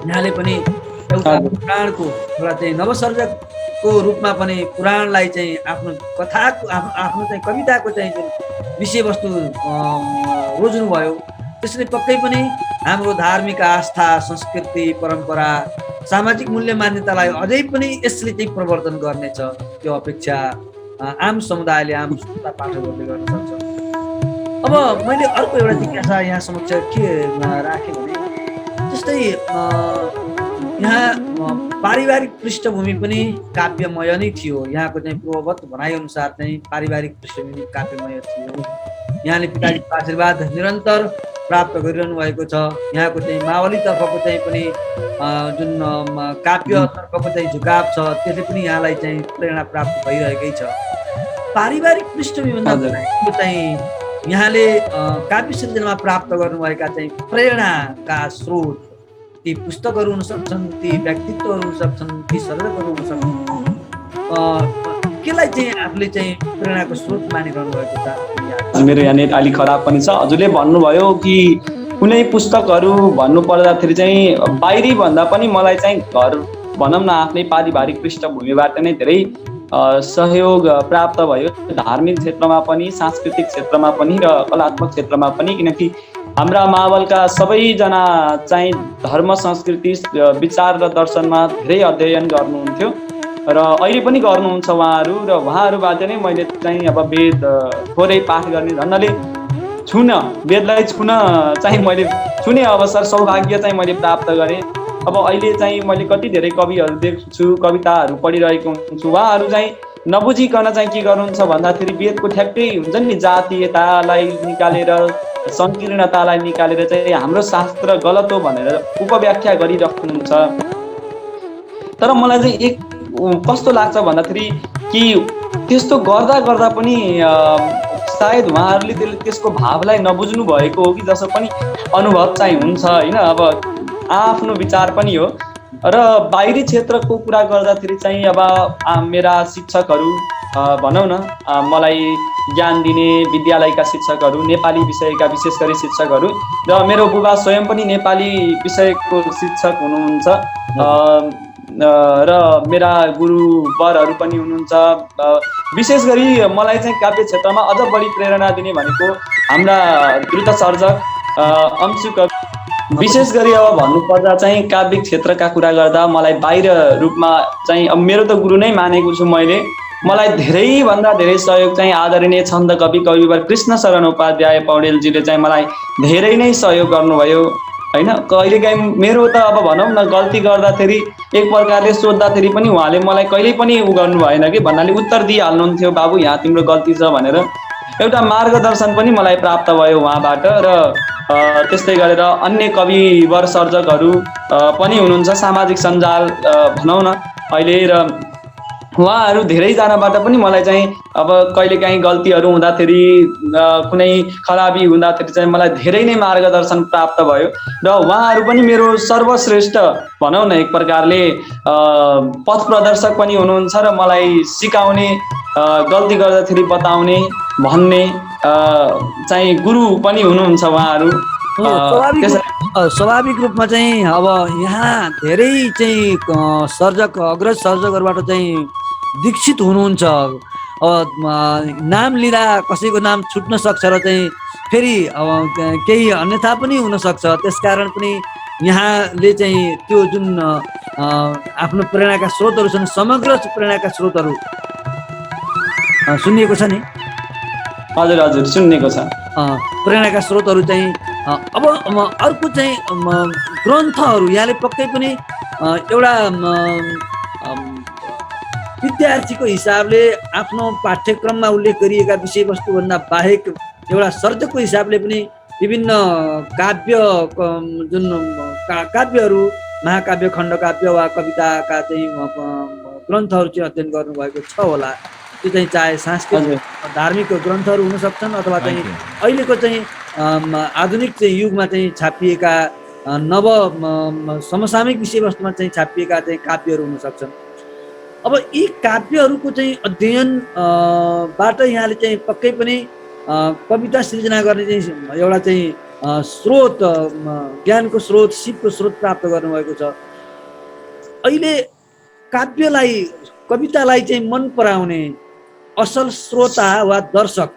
यहाँले पनि एउटा पुराणको एउटा चाहिँ नवसर्जकको रूपमा पनि पुराणलाई चाहिँ आफ्नो कथाको आफ्नो चाहिँ कविताको चाहिँ जुन विषयवस्तु रोज्नुभयो, त्यसले पक्कै पनि हाम्रो धार्मिक आस्था, संस्कृति, परम्परा, सामाजिक मूल्य मान्यतालाई अझै पनि यसले चाहिँ प्रवर्धन गर्नेछ। त्यो अपेक्षा आम समुदायले, आम श्रोता पाठकहरूले गर्न सक्छ। अब मैले अर्को एउटा जिज्ञासा यहाँ समक्ष के राखेँ भने जस्तै यहाँ पारिवारिक पृष्ठभूमि पनि काव्यमय नै थियो। यहाँको चाहिँ पूर्ववत भनाइअनुसार चाहिँ पारिवारिक पृष्ठभूमि काव्यमय थियो। यहाँले पिताजीको आशीर्वाद निरन्तर प्राप्त गरिरहनु भएको छ। यहाँको चाहिँ मावलीतर्फको चाहिँ पनि जुन काव्यतर्फको चाहिँ झुकाव छ त्यसले पनि यहाँलाई चाहिँ प्रेरणा प्राप्त भइरहेकै छ। पारिवारिक पृष्ठभूमिमा चाहिँ यहाँले काव्य सृजनामा प्राप्त गर्नुभएका चाहिँ प्रेरणाका स्रोत ती पुस्तकहरू हुन सक्छन्, ती व्यक्तित्वहरू हुन सक्छन्, ती सर्जकहरू हुन सक्छन्। केलाई चाहिँ आफूले चाहिँ प्रेरणाको स्रोत मानिरहनु भएको छ? मेरो यहाँनिर अलिक खराब पनि छ। हजुरले भन्नुभयो कि कुनै पुस्तकहरू भन्नु पर्दाखेरि चाहिँ बाहिरी भन्दा पनि मलाई चाहिँ घर भनौँ न आफ्नै पारिवारिक पृष्ठभूमिबाट नै धेरै सहयोग प्राप्त भयो, धार्मिक क्षेत्रमा पनि, सांस्कृतिक क्षेत्रमा पनि र कलात्मक क्षेत्रमा पनि। किनकि हाम्रा मावलका सबैजना चाहिँ धर्म, संस्कृति, विचार र दर्शनमा धेरै अध्ययन गर्नुहुन्थ्यो र अहिले पनि गर्नुहुन्छ उहाँहरू। र उहाँहरूबाट नै मैले चाहिँ अब वेद थोरै पाठ गर्ने भन्नाले वेदलाई छुन चाहिँ मैले छुने अवसर, सौभाग्य चाहिँ मैले प्राप्त गरेँ। अब अहिले चाहिँ मैले कति धेरै कविहरू देख्छु, कविताहरू पढिरहेको हुन्छु, उहाँहरू चाहिँ नबुझिकन चाहिँ के गर्नुहुन्छ भन्दाखेरि वेदको ठ्याक्कै हुन्छ नि जातीयतालाई निकालेर, संकीर्णतालाई निकालेर चाहिँ हाम्रो शास्त्र गलत हो भनेर उपव्याख्या गरिराख्नुहुन्छ। तर मलाई चाहिँ एक कस्तो लाग्छ भन्दाखेरि कि त्यस्तो गर्दा गर्दा पनि सायद उहाँहरूले त्यसको भावलाई नबुझ्नु भएको हो कि जसो पनि अनुभव चाहिँ हुन्छ होइन। अब आफ्नो विचार पनि हो। र बाहिरी क्षेत्रको कुरा गर्दाखेरि चाहिँ अब मेरा शिक्षकहरू भनौँ न, मलाई ज्ञान दिने विद्यालयका शिक्षकहरू, नेपाली विषयका विशेष गरी शिक्षकहरू, र मेरो बुबा स्वयं पनि नेपाली विषयको शिक्षक हुनुहुन्छ र मेरा गुरुवरहरू पनि हुनुहुन्छ। विशेष गरी मलाई चाहिँ काव्य क्षेत्रमा अझ बढी प्रेरणा दिने भनेको हाम्रा द्रुत सर्जक अंशु कवि। विशेष गरी अब भन्नुपर्दा चाहिँ काव्य क्षेत्रका कुरा गर्दा मलाई बाहिर रूपमा चाहिँ अब मेरो त गुरु नै मानेको छु मैले। मलाई धेरैभन्दा धेरै सहयोग चाहिँ आदरणीय छन्द कवि कविवर कृष्णशरण उपाध्याय पौडेलजीले चाहिँ मलाई धेरै नै सहयोग गर्नुभयो होइन। कहिलेकाहीँ मेरो त अब भनौँ न गल्ती गर्दाखेरि एक प्रकारले सोद्धाखेरि पनि उहाँले मलाई कहिल्यै पनि गर्नु भएन कि भन्नाले उत्तर दिइहाल्नुहुन्थ्यो, बाबु यहाँ तिम्रो गल्ती छ भनेर। एउटा मार्गदर्शन पनि मलाई प्राप्त भयो उहाँबाट। र त्यस्तै गरेर अन्य कविवर सर्जकहरू पनि हुनुहुन्छ सामाजिक सञ्जाल भनौँ न अहिले। र उहाँहरू धेरैजनाबाट पनि मलाई चाहिँ अब कहिलेकाहीँ गल्तीहरू हुँदाखेरि, कुनै खराबी हुँदाखेरि चाहिँ मलाई धेरै नै मार्गदर्शन प्राप्त भयो। र उहाँहरू पनि मेरो सर्वश्रेष्ठ भनौँ न एक प्रकारले पथ प्रदर्शक पनि हुनुहुन्छ र मलाई सिकाउने, गल्ती गर्दाखेरि बताउने, भन्ने चाहिँ गुरु पनि हुनुहुन्छ उहाँहरू। स्वाभाविक रूपमा चाहिँ अब यहाँ धेरै चाहिँ सर्जक, अग्रज सर्जकहरूबाट चाहिँ दीक्षित हुनुहुन्छ। अब नाम लिँदा कसैको नाम छुट्न सक्छ र चाहिँ फेरि अब केही अन्यथा पनि हुनसक्छ। त्यसकारण पनि यहाँले चाहिँ त्यो जुन आफ्नो प्रेरणाका स्रोतहरू छन्, समग्र प्रेरणाका स्रोतहरू सुनिएको छ नि? हजुर हजुर सुनिएको छ। प्रेरणाका स्रोतहरू चाहिँ अब अर्को चाहिँ ग्रन्थहरू यहाँले पक्कै पनि एउटा विद्यार्थीको हिसाबले आफ्नो पाठ्यक्रममा उल्लेख गरिएका विषयवस्तुभन्दा बाहेक एउटा सर्जकको हिसाबले पनि विभिन्न काव्य जुन काव्यहरू, महाकाव्य, खण्डकाव्य वा कविताका चाहिँ ग्रन्थहरू चाहिँ अध्ययन गर्नुभएको छ होला। त्यो चाहिँ चाहे सांस्कृतिक धार्मिक ग्रन्थहरू हुन सक्छन् अथवा चाहिँ अहिलेको चाहिँ आधुनिक चाहिँ युगमा चाहिँ छापिएका नव समसामयिक विषयवस्तुमा चाहिँ छापिएका चाहिँ काव्यहरू हुन सक्छन्। अब यी काव्यहरूको चाहिँ अध्ययन बाट यहाँले चाहिँ पक्कै पनि कविता सृजना गर्ने चाहिँ एउटा चाहिँ स्रोत, ज्ञानको स्रोत, सिपको स्रोत प्राप्त गर्नुभएको छ। अहिले काव्यलाई, कवितालाई चाहिँ मन पराउने असल श्रोता वा दर्शक,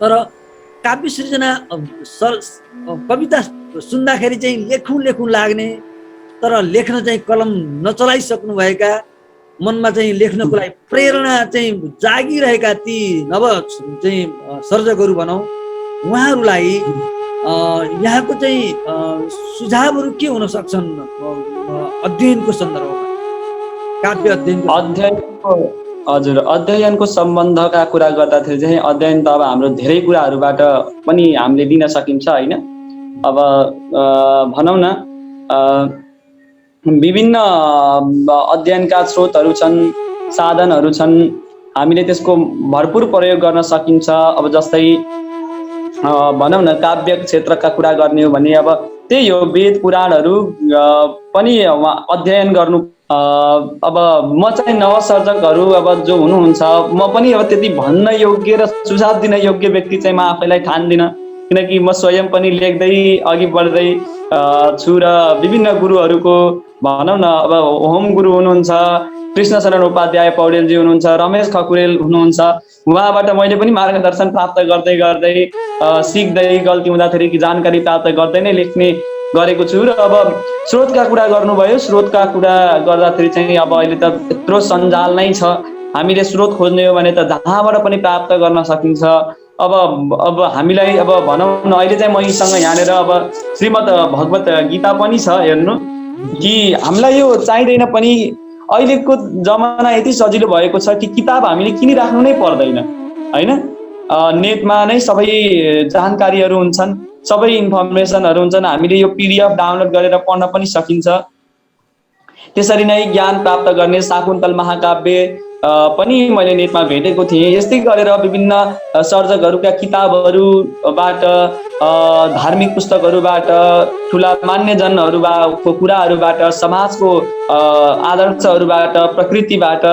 तर काव्य सृजना कविता सुन्दाखेरि चाहिँ लेखौँ लेखौँ लाग्ने, तर लेख्न चाहिँ कलम नचलाइसक्नुभएका, मनमा चाहिँ लेख्नको लागि प्रेरणा चाहिँ जागिरहेका ती नव चाहिँ सर्जकहरू भनौँ, उहाँहरूलाई यहाँको चाहिँ सुझावहरू के हुन सक्छन् अध्ययनको सन्दर्भमा, काव्य अध्ययनको? हजुर, अध्ययनको सम्बन्धका कुरा गर्दाखेरि चाहिँ अध्ययन त अब हाम्रो धेरै कुराहरूबाट पनि हामीले दिन सकिन्छ होइन। अब भनौँ न विभिन्न अध्ययनका स्रोतहरू छन्, साधनहरू छन्, हामीले त्यसको भरपुर प्रयोग गर्न सकिन्छ। अब जस्तै भनौँ न काव्य क्षेत्रका कुरा गर्ने हो भने अब त्यही हो, वेद पुराणहरू पनि अध्ययन गर्नु। अब म चाहिँ नवसर्जकहरू अब जो हुनुहुन्छ, म पनि अब त्यति भन्न योग्य र सुझाव दिन योग्य व्यक्ति चाहिँ म आफैलाई ठान्दिनँ, किनकि म स्वयं पनि लेख्दै अघि बढ्दै छु र विभिन्न गुरुहरूको भनौँ न, अब होम गुरु हुनुहुन्छ कृष्णशरण उपाध्याय पौडेलजी हुनुहुन्छ, रमेश खकुरेल हुनुहुन्छ, उहाँबाट मैले पनि मार्गदर्शन प्राप्त गर्दै गर्दै सिक्दै गल्ती हुँदाखेरि जानकारी प्राप्त गर्दै नै लेख्ने गरेको छु। र अब स्रोतका कुरा गर्नुभयो, स्रोतका कुरा गर्दाखेरि चाहिँ अब अहिले त यत्रो सञ्जाल नै छ, हामीले स्रोत खोज्ने हो भने त जहाँबाट पनि प्राप्त गर्न सकिन्छ। अब हामीलाई अब भनौँ न अहिले चाहिँ मसँग यहाँनिर अब श्रीमद् भगवत गीता पनि छ, हेर्नु कि हामीलाई यो चाहिँदैन पनि। अहिलेको जमाना यति सजिलो भएको छ कि किताब हामीले किनिराख्नु नै पर्दैन होइन। नेटमा नै सबै जानकारीहरू हुन्छन्, सबै इन्फर्मेसनहरू हुन्छन्, हामीले यो PDF डाउनलोड गरेर पढ्न पनि सकिन्छ। त्यसरी नै ज्ञान प्राप्त गर्ने शाकुन्तल महाकाव्य पनि मैले नेटमा भेटेको थिएँ। यस्तै गरेर विभिन्न सर्जकहरूका किताबहरूबाट, धार्मिक पुस्तकहरूबाट, ठुला मान्यजनहरूको कुराहरूबाट, समाजको आदर्शहरूबाट, प्रकृतिबाट,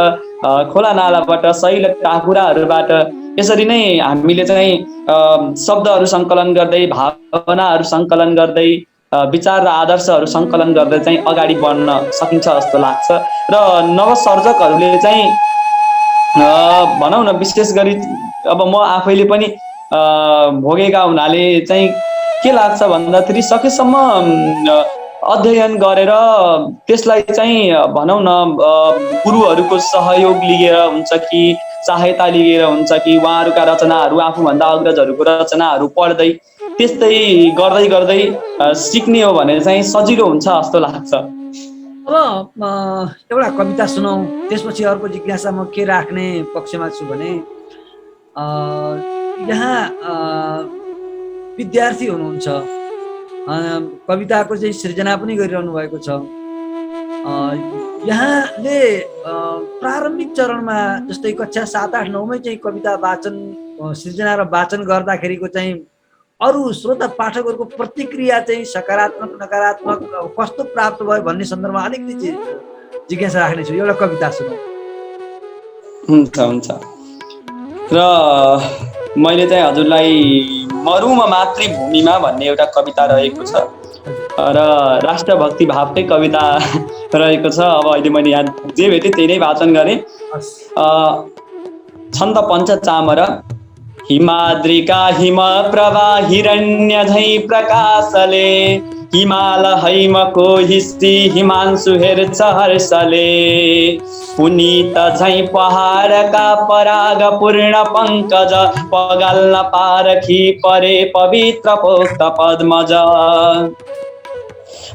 खोला नालाबाट, शैलका कुराहरूबाट यसरी नै हामीले चाहिँ शब्दहरू सङ्कलन गर्दै, भावनाहरू सङ्कलन गर्दै, विचार र आदर्शहरू सङ्कलन गर्दै चाहिँ अगाडि बढ्न सकिन्छ जस्तो लाग्छ। र नवसर्जकहरूले चाहिँ भनौँ न विशेष गरी अब म आफैले पनि भोगेका हुनाले चाहिँ के लाग्छ भन्दाखेरि सकेसम्म अध्ययन गरेर त्यसलाई चाहिँ भनौँ न गुरुहरूको सहयोग लिएर हुन्छ कि सहायता लिएर हुन्छ कि उहाँहरूका रचनाहरू, आफूभन्दा अग्रजहरूको रचनाहरू पढ्दै त्यस्तै गर्दै गर्दै सिक्ने हो भने चाहिँ सजिलो हुन्छ जस्तो लाग्छ। अब एउटा कविता सुनाऊ, त्यसपछि अर्को जिज्ञासा म के राख्ने पक्षमा छु भने यहाँ विद्यार्थी हुनुहुन्छ, कविताको चाहिँ सृजना पनि गरिरहनु भएको छ। यहाँले प्रारम्भिक चरणमा जस्तै कक्षा 7, 8, 9मै चाहिँ कविता वाचन सृजना र वाचन गर्दाखेरिको चाहिँ अरू श्रोता पाठकहरूको प्रतिक्रिया चाहिँ सकारात्मक नकारात्मक कस्तो प्राप्त भयो भन्ने सन्दर्भमा अलिकति जिज्ञासा राख्नेछु। एउटा कविता सुनौ। हुन्छ हुन्छ। र मैले चाहिँ हजुरलाई मरुमा मातृभूमिमा भन्ने एउटा कविता रहेको छ र राष्ट्रभक्ति भावकै कविता रहेको छ। अब अहिले मैले यहाँ जे भेटेँ त्यही नै वाचन गरेँ। छन्द पञ्चचामर। हिमाद्रिका हिम प्रभा हिरण्य झै प्रकाशले, हिमाल हैमको हिस्सी हिमांशु हेर्छ हर्षले, पुनीत झै पहाडका पराग पूर्ण पङ्कज, पगाल्न पारखी परे पवित्र पोक्त पद्मज।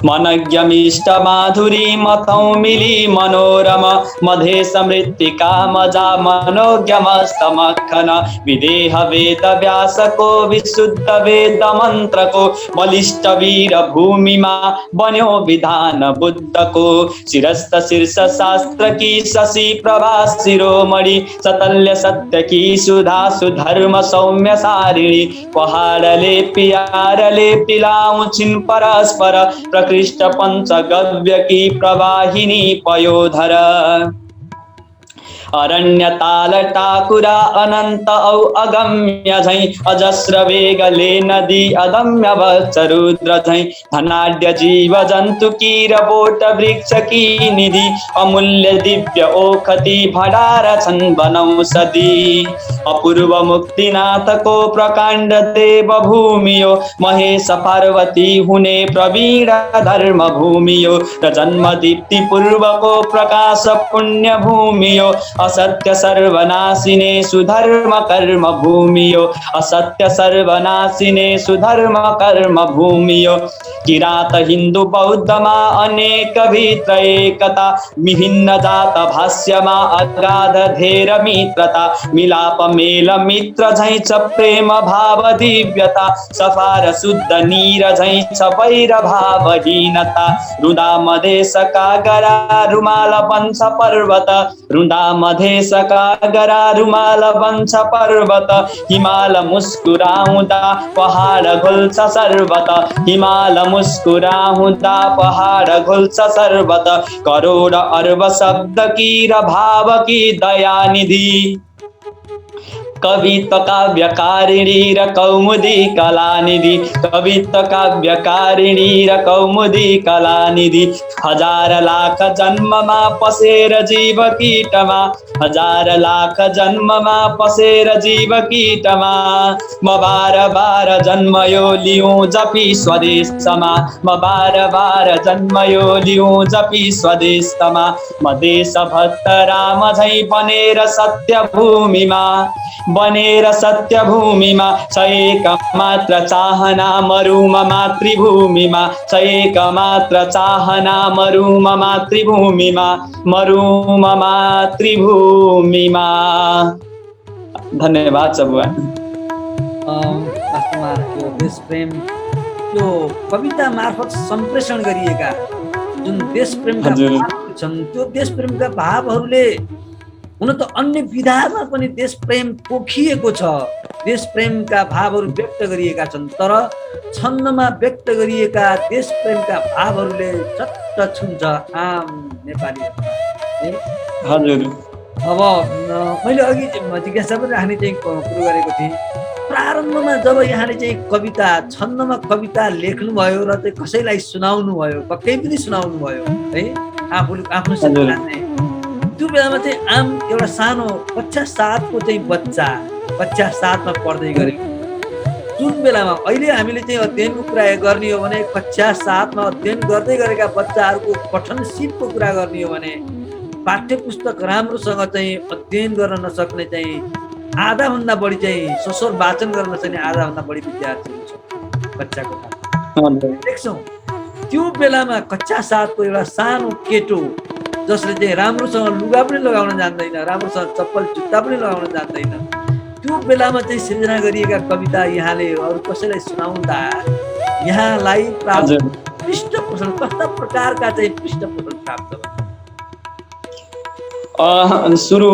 मनज्ञमिष्ट माधुरी मथौ मिली मनोरम मधेश मृत्तिका मजा मनोज्ञमस्तमखन विदेह वेद व्यासको विशुद्ध वेद मन्त्रको बलिष्ठ वीर भूमिमा बन्यो विधान बुद्धको शिरस्थ शीर्ष शास्त्र की शशि प्रभा शिरोमणि सतल्य सत्य की सुधा सुधर्म सौम्य सारिणी पहाडले पियारले पिलाउँछिन् परस्पर प्रकृष्ट पंचगव्य की प्रवाहिनी पयोधर अरण्य ताल टाकुरा अनंत औ अगम्य झै अजस्र वेगले नदी अदम्य वत्सरुद्र झै धनाढ्य जीव जंतु कीर बोट वृक्ष की निधि अमूल्य दिव्य ओखति भडार छन् वनौषधि अपूर्व मुक्तिनाथ को प्रकांड देव भूमियो महेश पार्वती हुने प्रवीण धर्म भूमियो र जन्म दीप्ति पूर्व को प्रकाश पुण्य भूमियो असत्य सर्वनाशिने सुधर्म कर्म भूमियो असत्य सर्वनाशिने सुधर्म कर्म भूमियो किरात हिंदू बौद्धमा अनेक भित्र एकता विभिन्न जात भाष्यमा अगाध धेर मित्रता मिलाप मेल मित्र झै छ प्रेम भाव दिव्यता सफार शुद्ध नीर झै छ वैर भावहीनता रुदा मधेश कागरा रुमाल वंश पर्वत रुदा मधेश कागरा रुमाल वंश पर्वत हिमाल मुस्कुराउँदा पहाड घुल्छ सर्वत हिमाल मुस्कुराउँदा पहाड घुल्छ सर्वत करोड अर्ब शब्द की र भाव की दया निधि कवित्व काव्यकारिणी र कौमुदी कलानिधि कवित्व काव्यकारिणी र कौमुदी कलानिधि हजार लाख जन्ममा पसेर जीव कीटमा हजार लाख जन्ममा पसेर जीव कीटमा म बार बार जन्म यो लिऊँ जपी स्वदेशमा म बार बार जन्म यो लिऊँ जपी स्वदेशमा म देश भक्त राम झै बनेर सत्य भूमिमा बनेर सत्य भूमिमा छ एक मात्र चाहना मरुम मातृभूमिमा छ एक मात्र चाहना मरुम मातृभूमिमा मरुम मातृभूमिमा। धन्यवाद सबुआ। वास्तवमा त्यो देश प्रेम त्यो कविता मार्फत सम्प्रेषण गरिएका जुन देश प्रेमका भावहरू छन् त्यो देश प्रेमका भावहरूले हुन त अन्य विधामा पनि देश प्रेम पोखिएको छ, देश प्रेमका भावहरू व्यक्त गरिएका छन्, तर छन्दमा व्यक्त गरिएका देश प्रेमका भावहरूले चट्ट छुन्छ आम नेपालीहरूलाई। हजुर। अब मैले अघि जिज्ञासा पनि राख्ने चाहिँ कुरो गरेको थिएँ, प्रारम्भमा जब यहाँले चाहिँ कविता छन्दमा कविता लेख्नुभयो र चाहिँ कसैलाई सुनाउनु भयो, पक्कै पनि सुनाउनु भयो है, आफ्नो सिद्धान्तले त्यो बेलामा चाहिँ आम एउटा सानो कक्षा 7 को चाहिँ बच्चा कक्षा 7 मा पढ्दै गरेको जुन बेलामा अहिले हामीले चाहिँ अध्ययनको कुरा गर्ने हो भने कक्षा 7 मा अध्ययन गर्दै गरेका बच्चाहरूको पठन सिपको कुरा गर्ने हो भने पाठ्य पुस्तक राम्रोसँग चाहिँ अध्ययन गर्न नसक्ने चाहिँ आधा भन्दा बढी चाहिँ ससोर वाचन गर्न नसक्ने आधा भन्दा बढी विद्यार्थीहरू छ बच्चाको देख्छौँ। त्यो बेलामा कक्षा 7 को एउटा सानो केटो जसले चाहिँ राम्रोसँग लुगा पनि लगाउन जान्दैन, राम्रोसँग चप्पल जुत्ता पनि लगाउन जान्दैन, त्यो बेलामा चाहिँ सृजना गरिएका कविता यहाँले अरू कसैलाई सुनाउँदा यहाँलाई पृष्ठपोषण कस्ता प्रकारका चाहिँ पृष्ठपोषण प्राप्त भयो? सुरु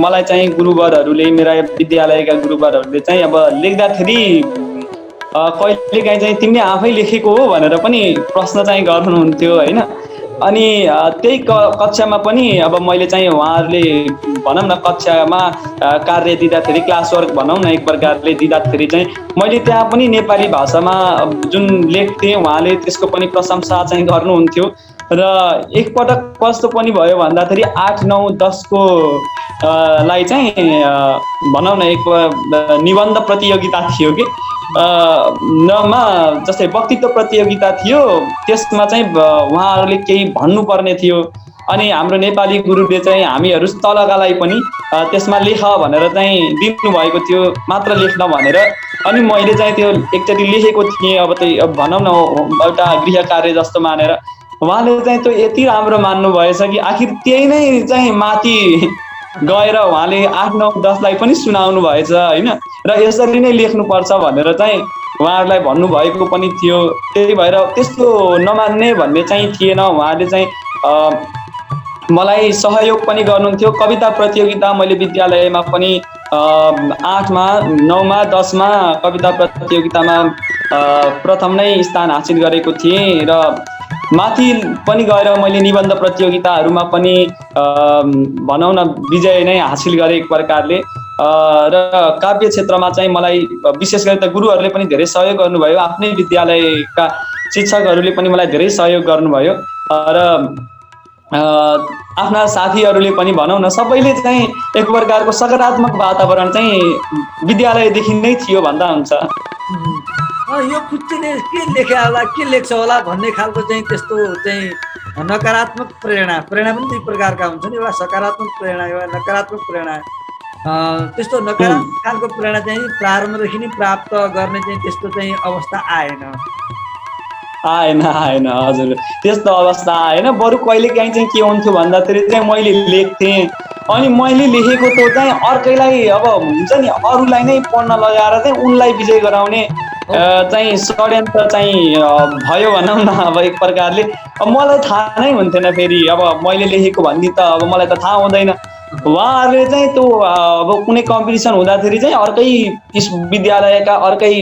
मलाई चाहिँ गुरुवरहरूले मेरा विद्यालयका गुरुवरहरूले चाहिँ अब लेख्दाखेरि कहिलेकाहीँ चाहिँ तिमीले आफै लेखेको हो भनेर पनि प्रश्न चाहिँ गर्नुहुन्थ्यो होइन। अनि त्यही कक्षामा पनि अब मैले चाहिँ उहाँहरूले भनौँ न कक्षामा कार्य दिँदाखेरि क्लास वर्क भनौँ न एक प्रकारले दिँदाखेरि चाहिँ मैले त्यहाँ पनि नेपाली भाषामा जुन लेख्थेँ उहाँले त्यसको पनि प्रशंसा चाहिँ गर्नुहुन्थ्यो। र एकपटक कस्तो पनि भयो भन्दाखेरि 8, 9, 10 को लाई चाहिँ भनौँ न एक निबन्ध प्रतियोगिता थियो कि नमा जस्तै वक्तित्व प्रतियोगिता थियो, त्यसमा चाहिँ उहाँहरूले केही भन्नुपर्ने थियो। अनि हाम्रो नेपाली गुरुले चाहिँ हामीहरू तलकालाई पनि त्यसमा लेख भनेर चाहिँ दिनुभएको थियो, मात्र लेख्न भनेर। अनि मैले चाहिँ त्यो एकचोटि लेखेको थिएँ, अब त्यही अब भनौँ न एउटा गृह कार्य जस्तो मानेर उहाँले चाहिँ त्यो यति राम्रो मान्नु भएछ कि आखिर त्यही नै चाहिँ माथि गएर उहाँले 8 9 10लाई पनि सुनाउनु भएछ होइन। र यसरी नै लेख्नुपर्छ भनेर चाहिँ उहाँहरूलाई भन्नुभएको पनि थियो। त्यही भएर त्यस्तो नमान्ने भन्ने चाहिँ थिएन। उहाँले चाहिँ मलाई सहयोग पनि गर्नुहुन्थ्यो। कविता प्रतियोगिता मैले विद्यालयमा पनि 8मा 9मा 10मा कविता प्रतियोगितामा प्रथम नै स्थान हासिल गरेको थिएँ र माथि पनि गएर मैले निबन्ध प्रतियोगिताहरूमा पनि भनौँ न विजय नै हासिल गरेँ एक प्रकारले। र काव्य क्षेत्रमा चाहिँ मलाई विशेष गरी त गुरुहरूले पनि धेरै सहयोग गर्नुभयो। आफ्नै विद्यालयका शिक्षकहरूले पनि मलाई धेरै सहयोग गर्नुभयो र आफ्ना साथीहरूले पनि भनौँ न सबैले चाहिँ एक प्रकारको सकारात्मक वातावरण चाहिँ विद्यालयदेखि नै थियो भन्दा हुन्छ। यो कुच्चीले के लेख्या होला, के लेख्छ होला भन्ने खालको चाहिँ त्यस्तो चाहिँ नकारात्मक प्रेरणा पनि दुई प्रकारका हुन्छन्। एउटा सकारात्मक प्रेरणा, एउटा नकारात्मक प्रेरणा। त्यस्तो नकारात्मक खालको प्रेरणा चाहिँ प्रारम्भदेखि नै प्राप्त गर्ने चाहिँ त्यस्तो चाहिँ अवस्था आएन। आएन हजुर, त्यस्तो अवस्था आएन। बरु कहिलेकाहीँ चाहिँ के हुन्थ्यो भन्दाखेरि चाहिँ मैले लेख्थेँ अनि मैले लेखेको त्यो चाहिँ अर्कैलाई अब हुन्छ नि अरूलाई नै पढ्न लगाएर चाहिँ उनलाई विजय गराउने चाहिँ षड्यन्त्र चाहिँ भयो भनौँ न। अब एक प्रकारले अब मलाई थाहा नै हुन्थेन, फेरि अब मैले लेखेको भन्ने त अब मलाई त थाहा हुँदैन। उहाँहरूले चाहिँ त्यो अब कुनै कम्पिटिसन हुँदाखेरि चाहिँ अर्कै विद्यालयका अर्कै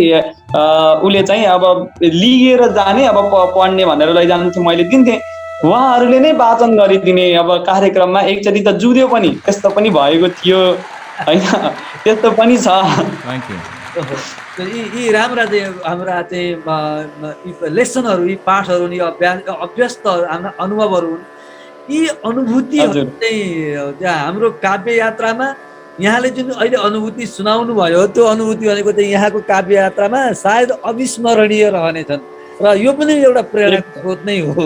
उसले चाहिँ अब लिएर जाने, अब पढ्ने भनेर लैजान्थ्यो, मैले दिन्थेँ। उहाँहरूले नै वाचन गरिदिने। अब कार्यक्रममा एकचोटि त जुध्यो पनि, त्यस्तो पनि भएको थियो होइन, त्यस्तो पनि छ। यी राम्रा चाहिँ हाम्रा चाहिँ लेसनहरू, यी पाठहरू, यी अभ्यस्त हाम्रा अनुभवहरू हुन्। यी अनुभूतिहरू चाहिँ हाम्रो काव्य यात्रामा यहाँले जुन अहिले अनुभूति सुनाउनु भयो, त्यो अनुभूति भनेको चाहिँ यहाँको काव्य यात्रामा सायद अविस्मरणीय रहनेछन् र यो पनि एउटा प्रेरणाको स्रोत नै हो।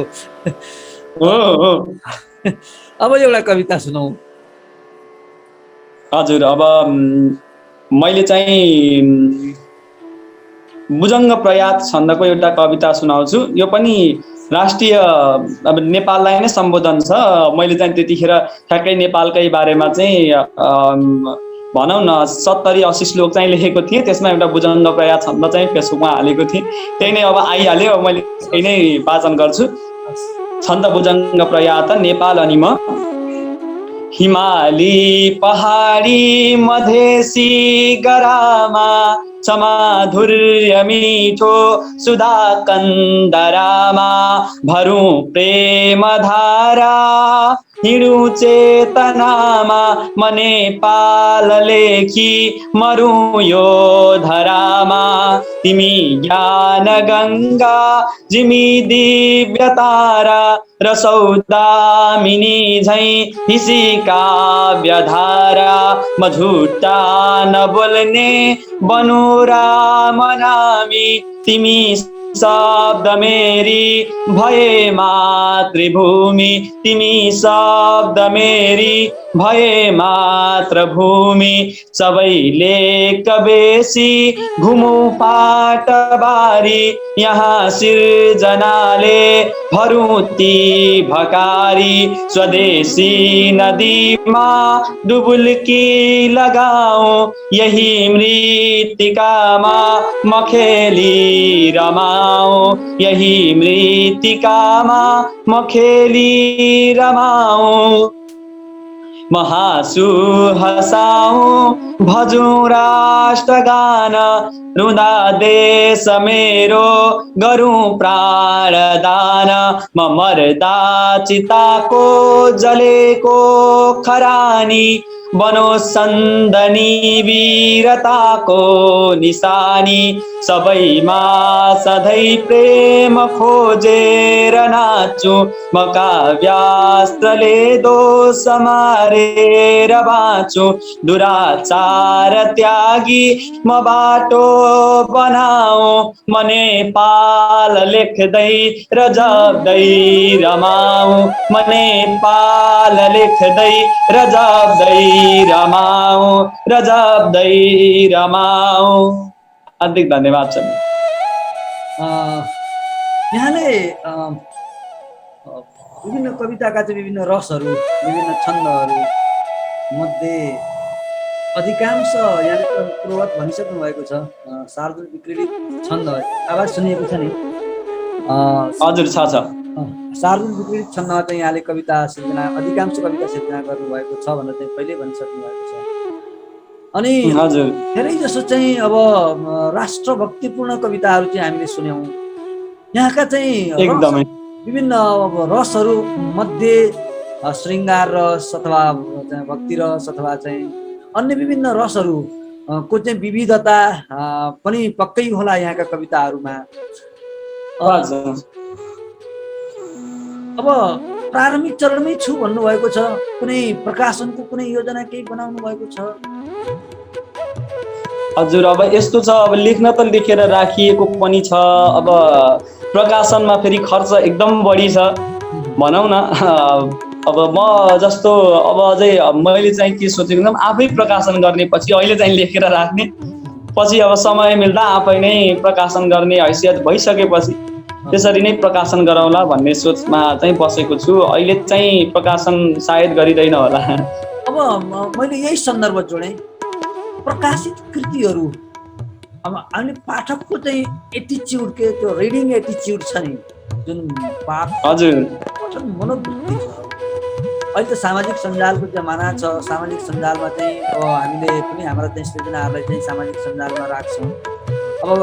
अब एउटा कविता सुनाऊ। हजुर, अब मैले चाहिँ भुजङ्ग प्रयात छन्दको एउटा कविता सुनाउँछु। यो पनि राष्ट्रिय अब नेपाललाई नै सम्बोधन छ। मैले चाहिँ त्यतिखेर ठ्याक्कै नेपालकै बारेमा चाहिँ भनौँ न 70-80 श्लोक चाहिँ लेखेको थिएँ। त्यसमा एउटा भुजङ्ग प्रयात छन्द चाहिँ फेसबुकमा हालेको थिएँ। त्यही नै अब आइहाल्यो, मैले त्यही नै वाचन गर्छु। छन्द भुजङ्ग प्रयात। नेपाल अनि म। हिमाली पहाडी मधेसी गरामा समाधुर्य मीठो सुधा कन्दरामा भरू प्रेम धारा हिँडु चेतनामा मने पाल लेखी मरु यो धरामा तिमी ज्ञान गङ्गा जिमी दिव्य तारा र सौदामिनी झैं हिसी काव्य धारा म झुट्टा नबोल्ने बनु राम नामी तिमी शब्द मेरी भए मातृभूमि तिमी शब्द मेरी भए मातृभूमि सबैले कबेसी घुमु पाटबारी यहाँ सिर्जनाले भरू ती भकारी स्वदेशी नदीमा डुबुल्की लगाऊ यही मृत्तिकामा म खेली रमाऊ यही मृत्तिकामा म खेली रमाऊ म हाँसु हँसाऊ भजु राष्ट्रगान रुँदा देश मेरो गरौँ प्राणदान म मर्दा चिताको जलेको खरानी बनोस् सन्दनी वीरताको निशानी सबैमा सधैँ प्रेम खोजेर नाच्छु म काव्यास्त्रले दोष मारेर बाँच्छु दुराचार त्यागी म बाटो बनाऊ म नेपाल लेख्दै र जप्दै रमाऊ म नेपाल लेख्दै र जप्दै रमाऊ र जप्दै रमाऊ। हार्दिक धन्यवाद छ। यहाँले विभिन्न कविताका चाहिँ विभिन्न रसहरू, विभिन्न छन्दहरू मध्ये अधिकांश यहाँले पूर्ववत भनिसक्नु भएको छ। सार्वजनिक विक्रीडित छन्द आवाज सुनिएको छ नि? हजुर छ। सार्वजनिक विक्रीडित छन्दमा चाहिँ यहाँले कविता सिर्जना, अधिकांश कविता सिर्जना गर्नुभएको छ भनेर चाहिँ पहिले भनिसक्नु भएको छ। अनि हजुर धेरै जसो चाहिँ अब राष्ट्रभक्तिपूर्ण कविताहरू चाहिँ हामीले सुन्यौँ। यहाँका चाहिँ एकदमै विभिन्न अब रसहरू मध्ये श्रृङ्गार रस अथवा भक्ति रस अथवा चाहिँ अन्य विभिन्न रसहरू को चाहिँ विविधता पनि पक्कै होला यहाँका कविताहरूमा। अब प्रारम्भिक चरणमै छु भन्नुभएको छ, कुनै प्रकाशनको कुनै योजना केही बनाउनु भएको छ? हजुर अब यस्तो छ, अब लेख्न त लेखेर राखिएको पनि छ, अब प्रकाशनमा फेरि खर्च एकदम बढी छ भनौँ न। अब म जस्तो अब अझै मैले चाहिँ के सोचेको एकदम आफै प्रकाशन गर्ने, पछि अहिले चाहिँ लेखेर राख्ने, पछि अब समय मिल्दा आफै नै प्रकाशन गर्ने हैसियत भइसकेपछि त्यसरी नै प्रकाशन गरौँला भन्ने सोचमा चाहिँ बसेको छु। अहिले चाहिँ प्रकाशन सायद गरिँदैन होला। अब मैले यही सन्दर्भ जोडेँ, प्रकाशित कृतिहरू अब हामीले पाठकको चाहिँ एटिच्युड के त्यो रिडिङ एटिच्युड छ नि, जुन हजुर पठन मनोवृत्ति छ। अहिले त सामाजिक सञ्जालको जमाना छ। सामाजिक सञ्जालमा चाहिँ अब हामीले पनि हाम्रा चाहिँ सृजनाहरूलाई चाहिँ सामाजिक सञ्जालमा राख्छौँ। अब